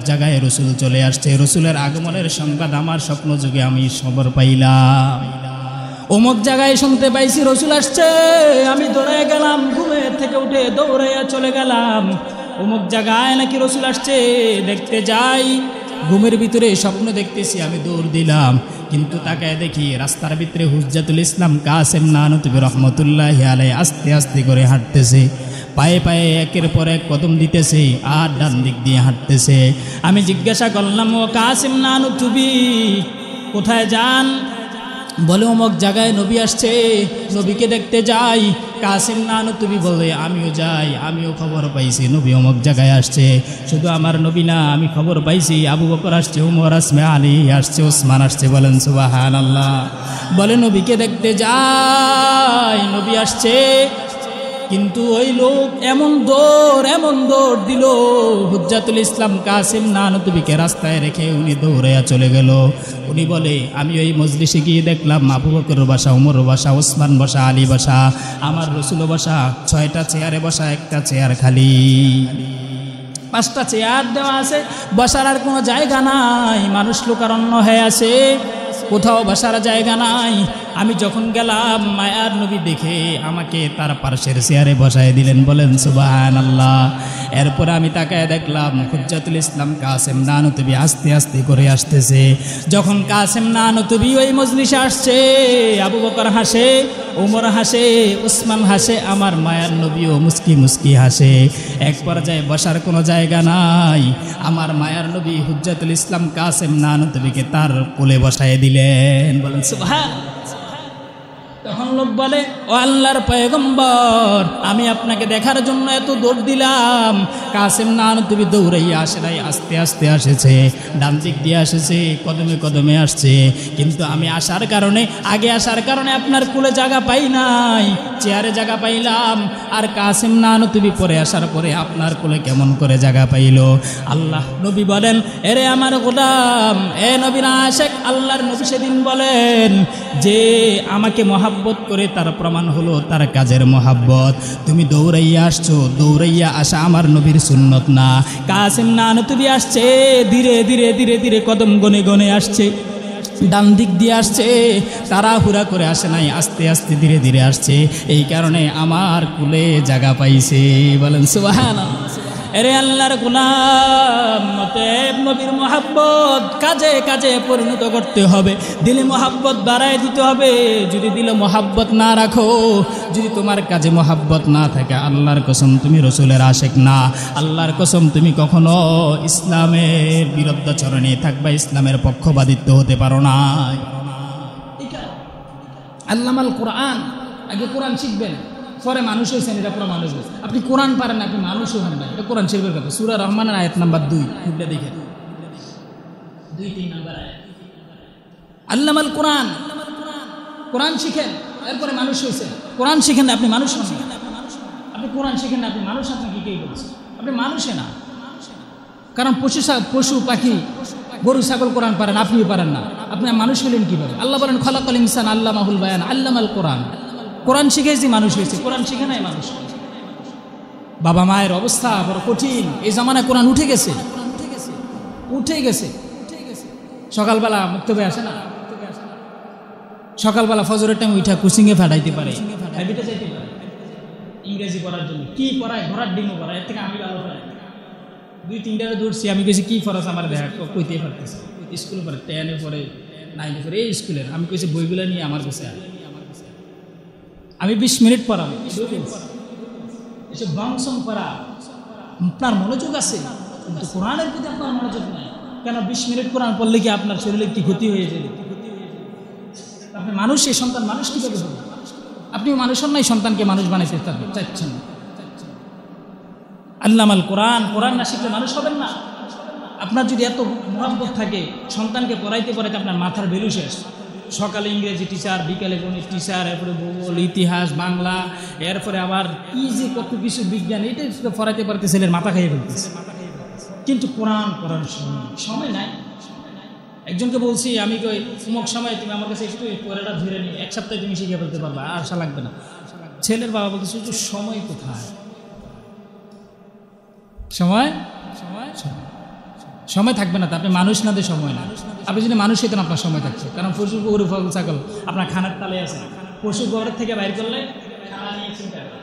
জায়গায় রসুল চলে আসছে, রসুলের আগমনের সংবাদ আমার স্বপ্ন যুগে আমি খবর পাইলাম, অমুক জায়গায় শুনতে পাইছি রসুল আসছে, আমি দৌড়ে গেলাম, ঘুমের থেকে উঠে দৌড়াইয়া চলে গেলাম, অমুক জায়গায় নাকি রসুল আসছে, দেখতে যাই, ঘুমের ভিতরে স্বপ্ন দেখতেছি, আমি দৌড় দিলাম, কিন্তু তাকায় দেখি রাস্তার ভিতরে হুজ্জাতুল ইসলাম কাসেম নানুতুবি রহমতুল্লাহি আলাইহি আস্তে আস্তে করে হাঁটতেছে, পায়ে পায়ে একের পর এক কদম দিতেছে আর ডান দিক দিয়ে হাঁটতেছে। আমি জিজ্ঞাসা করলাম, ও কাসেম নানুতুবি কোথায় যান? বলে অমুক জায়গায় নবী আসছে, নবীকে দেখতে যাই। কাসেম নানুতুবি বলে আমিও যাই, আমিও খবর পাইছি নবী অমুক জায়গায় আসছে। শুধু আমার নবী না, আমি খবর পাইছি আবু বকর আসছে, উমর আসছে, আলী আসছে, ওসমান আসছে। বলেন সুবহানাল্লাহ। বলে নবীকে দেখতে যাই, নবী আসছে, কিন্তু ওই লোক এমন দৌড় দিল, হুজ্জাতুল ইসলাম কাসেম নানতুবিকে রাস্তায় রেখে উনি দৌড়াইয়া চলে গেল। উনি বলে, আমি ওই মজলিসে গিয়ে দেখলাম আবু বকর বসা, উমর বসা, ওসমান বসা, আলী বসা, আমার রসুল বসা, 6টা চেয়ারে বসা, একটা চেয়ার খালি। 5টা চেয়ার দেওয়া আছে, বসার আর কোনো জায়গা নাই, মানুষ লোকারণ্য হয়ে আছে, কোথাও বসার জায়গা নাই। আমি যখন গেলাম, মায়ার নবী দেখে আমাকে তার পাশের চেয়ারে বসায় দিলেন। বলেন সুবহানাল্লাহ। এরপরে আমি তাকায় দেখলাম হুজ্জাতুল ইসলাম কাসেম নানতুবি আস্তে আস্তে করে আসতেছে। যখন কাসেম নানতুবি ওই মজলিসে আসছে, আবু বকর হাসে, উমর হাসে, উসমান হাসে, আমার মায়ার নবীও মুস্কি মুস্কি হাসে। এক পর্যায়ে বসার কোনো জায়গা নাই, আমার মায়ার নবী হুজ্জাতুল ইসলাম কাসেম নানতুবিকে তার কোলে বসায় দিলেন। বলেন সুবহানাল্লাহ। তখন লোক বলে, ও আল্লাহর পয়গম্বর, আমি আপনাকে দেখার জন্য এত দৌড় দিলাম। কাসেম নানতুবি দৌড়াইয়া আসে নাই, আস্তে আস্তে আসেছে, ডান দিক দিয়ে আসেছে, কদমে কদমে আসছে। কিন্তু আমি আসার কারণে, আগে আসার কারণে আপনার কোলে জায়গা পাই নাই, চেয়ারে জায়গা পাইলাম। আর কাসেম নানতুবি পরে আসার পরে আপনার কোলে কেমন করে জায়গা পাইল? আল্লাহ নবী বলেন, এরে আমার গোলাম, এ নবীর আশিক, আল্লাহর নবী সেদিন বলেন যে আমাকে মহাব্বত করে তার প্রমাণ হলো তার কাজের মহাব্বত। তুমি দৌড়াইয়া আসছো, দৌড়াইয়া আসা আমার নবীর সুন্নত না। কাসেম নানতুবি আসছে, ধীরে ধীরে ধীরে ধীরে কদম গনে গনে আসছে, ডান দিক দিয়ে আসছে, তাড়াহুড়া করে আসে নাই, আস্তে আস্তে ধীরে ধীরে আসছে। এই কারণে আমার কুলে জায়গা পাইছে। বলেন সুবহানাল্লাহ। এরে আল্লাহর গোলাম, অতএব নবীর মহাব্বত কাজে কাজে পরিণত করতে হবে, দিলে মহাব্বত বাড়ায় দিতে হবে। যদি দিলে মহাব্বত না রাখো, যদি তোমার কাজে মহাব্বত না থাকে, আল্লাহর কসম তুমি রসুলের আশিক না। আল্লাহর কসম তুমি কখনো ইসলামের বিরুদ্ধাচরণে থাকবা, ইসলামের পক্ষপাতিত্ব হতে পারো না। আল্লামাল কোরআন, আগে কোরআন শিখবেন, পরে মানুষ হয়েছেন, এটা পুরো মানুষ। আপনি কোরআন পারেন না, আপনি মানুষও হন না। এটা কোরআন শরীফের কথা, সূরা রহমানের আয়াত নাম্বার 2, খুলে দেখেন, 2-3 নাম্বার আয়াত। আল্লামাল কোরআন, কোরআন শিখেন, এরপরে মানুষ হয়েছে। কোরআন শিখেন না, আপনি মানুষ হন না। আপনি কোরআন শিখেন না, আপনি মানুষ, আপনাকে কে বলছে? আপনি মানুষে না। কারণ পশু পাখি, গরু ছাগল কোরআন পারেন, আপনিও পারেন না, আপনি মানুষ হলেন কীভাবে? আল্লাহ বলেন, খালাকাল ইনসান আল্লামাহুল বায়ান, আল্লামাল কোরআন। কোরআন শিখেছি মানুষ হয়েছে, কোরআন শিখে নাই মানুষ। বাবা মায়ের অবস্থা বড় কঠিন, এই জামানায় কোরআন উঠে গেছে, উঠে গেছে। সকালবেলা মুক্তবে আসে না, সকালবেলা ফজরের টাইম উঠা কোচিংয়ে ফাটাইতে পারে, হ্যাবিটে যাইতে পারে ইংরেজি পড়ার জন্য। কি পড়ায়? ঘোড়ার ডিমও পড়ায়, এর থেকে আমি ভালো পড়াই। 2-3টারে দৌড়ছি, আমি কেছি কি ফরাস আমার দেখা কইতে পারতেছি। স্কুলে পড়ে 10-এ পড়ে, 9-এ পড়ে, এই স্কুলের। আমি কইছি বইগুলো নিয়ে আমার কাছে আমি 20 মিনিট পড়াবো, এসব বাংসং পড়া। আপনার মনোযোগ আছে, কিন্তু কোরআনের প্রতি আপনার মনোযোগ নাই। কেন? 20 মিনিট কোরআন পড়লে কি আপনার শরীরে কি ক্ষতি হয়ে যাবে? আপনি মানুষ, এই সন্তান মানুষ কীভাবে হবে? আপনিও মানুষ হন নাই, সন্তানকে মানুষ বানাইতে চাচ্ছেন। আল্লামাল কোরআন, কোরআন না শিখলে মানুষ হবেন না। আপনার যদি এত মহব্বত থাকে, সন্তানকে পড়াইতে পড়াইতে আপনার মাথার ভ্যালু শেষ। সকালে ইংরেজি টিচার, বিকালে গণিত টিচার, এরপরে ভূগোল, ইতিহাস, বাংলা, এরপরে আবার কি যে কত কিছু বিজ্ঞান, এটা পড়াইতে পড়াইতে ছেলের মাথা খাইয়ে ফেলতেছে। কিন্তু কোরআন পড়ার সময় নাই। একজনকে বলছি, আমি কই অমুক সময় তুমি আমার কাছে একটু পড়াটা ধরে নি, 1 সপ্তাহে তুমি শিখে ফেলতে পারবা, আর আশা লাগবে না। ছেলের বাবা বলতেছে, একটু সময় কোথায়? সময় থাকবে না তো, আপনি মানুষ না দিয়ে সময় না। আপনি যদি মানুষ হইতেন আপনার সময় থাকছে। কারণ পশু, গরু, ছাগল আপনার খানার তালে আছে। পশু ঘরের থেকে বাইর করলে খানা নিয়ে চিন্তা করে,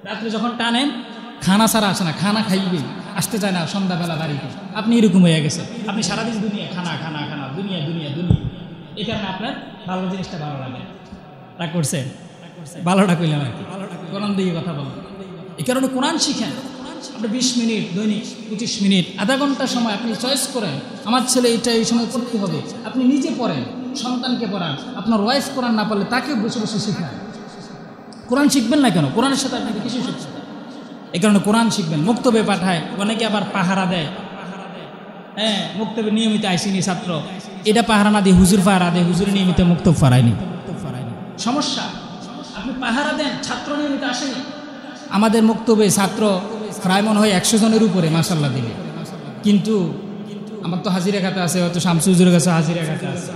রাত্রে যখন টানেন খানা ছাড়া আসে না, খানা খাইবে, আসতে চায় না সন্ধ্যাবেলা বাড়িতে। আপনি এরকম হয়ে গেছে, আপনি সারাদিন দুনিয়া খানা খানা খানা, দুনিয়া দুনিয়া দুনিয়া। এই কারণে আপনার ভালো জিনিসটা ভালো লাগে। রাগ করছেন? ভালোটা কইলেন আর কি, কোরআন দিয়ে কথা বলেন। এই কারণে কোরআন শিখেন। আপনি 20 মিনিট দৈনিক, 25 মিনিট, আধা ঘন্টা সময় আপনি চয়েস করেন, আমার ছেলে এটা এই সময় করতে হবে। আপনি নিজে পড়েন, সন্তানকে পড়ান, আপনার ওয়াইফ কোরআন না পারলে তাকে বসে বসে শেখান। কোরআন শিখবেন না কেন? কোরআনের সাথে আপনি কিছু শিখছেন, এই কারণে কোরআন শিখবেন। মুক্তবে পাঠায়, অনেকে আবার পাহারা দেয়। হ্যাঁ, মুক্তবে নিয়মিত আইসিনি ছাত্র, এটা পাহারা না দিয়ে হুজুর পাহারা দেয়, হুজুর নিয়মিত মুক্তব ফারায়নি। সমস্যা। আপনি পাহারা দেন, ছাত্র নিয়মিত আসেনি। আমাদের বক্তব্যে ছাত্র প্রায় মনে হয় 100 জনের উপরে মাশাআল্লাহ দিলে, কিন্তু আমার তো হাজিরা খাতা আছে, হয়তো শামসু হুজুরের কাছে হাজিরা খাতা আছে,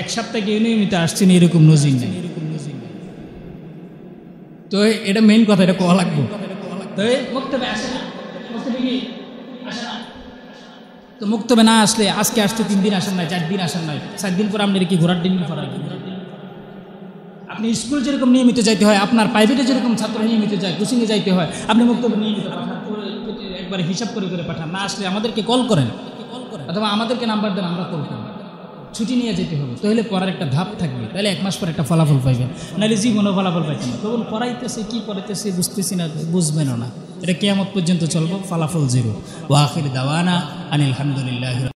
এক সপ্তাহে নিয়মিত আসছেন এরকম নজির নেই। তো এটা মেইন কথা, এটা কোয়া লাগবে। তো বক্তব্যে আসে না, বক্তব্যে কি আসে না। তো বক্তব্যে না আসলে আজকে আসতে 3 দিন আসেন নাই, 4 দিন আসেন নাই, 4 দিন পর আপনার কি ঘোরার দিন করার? আপনি স্কুল যেরকম নিয়মিত যাইতে হয়, আপনার প্রাইভেটে যেরকম ছাত্র নিয়মিত যায়, কোচিংয়ে যাইতে হয়, আপনি বক্তব্য নিয়মিত পাঠান, একবারে হিসাব করে করে পাঠান। না আসলে আমাদেরকে কল করেন, অথবা আমাদেরকে নাম্বার দেন, আমরা কল করি। ছুটি নিয়ে যেতে হবে, তাহলে পড়ার একটা ধাপ থাকবে, তাহলে 1 মাস পর একটা ফলাফল পাইবেন, নাহলে জীবনও ফলাফল পাইতেন না। তখন পড়াইতেছে কি পড়াইতেছে বুঝতেছি না, বুঝবেনও না। এটা কিয়ামত পর্যন্ত চলবো, ফলাফল 0। ওয়া আখির দাওয়ানা আনিল হামদুলিল্লাহ।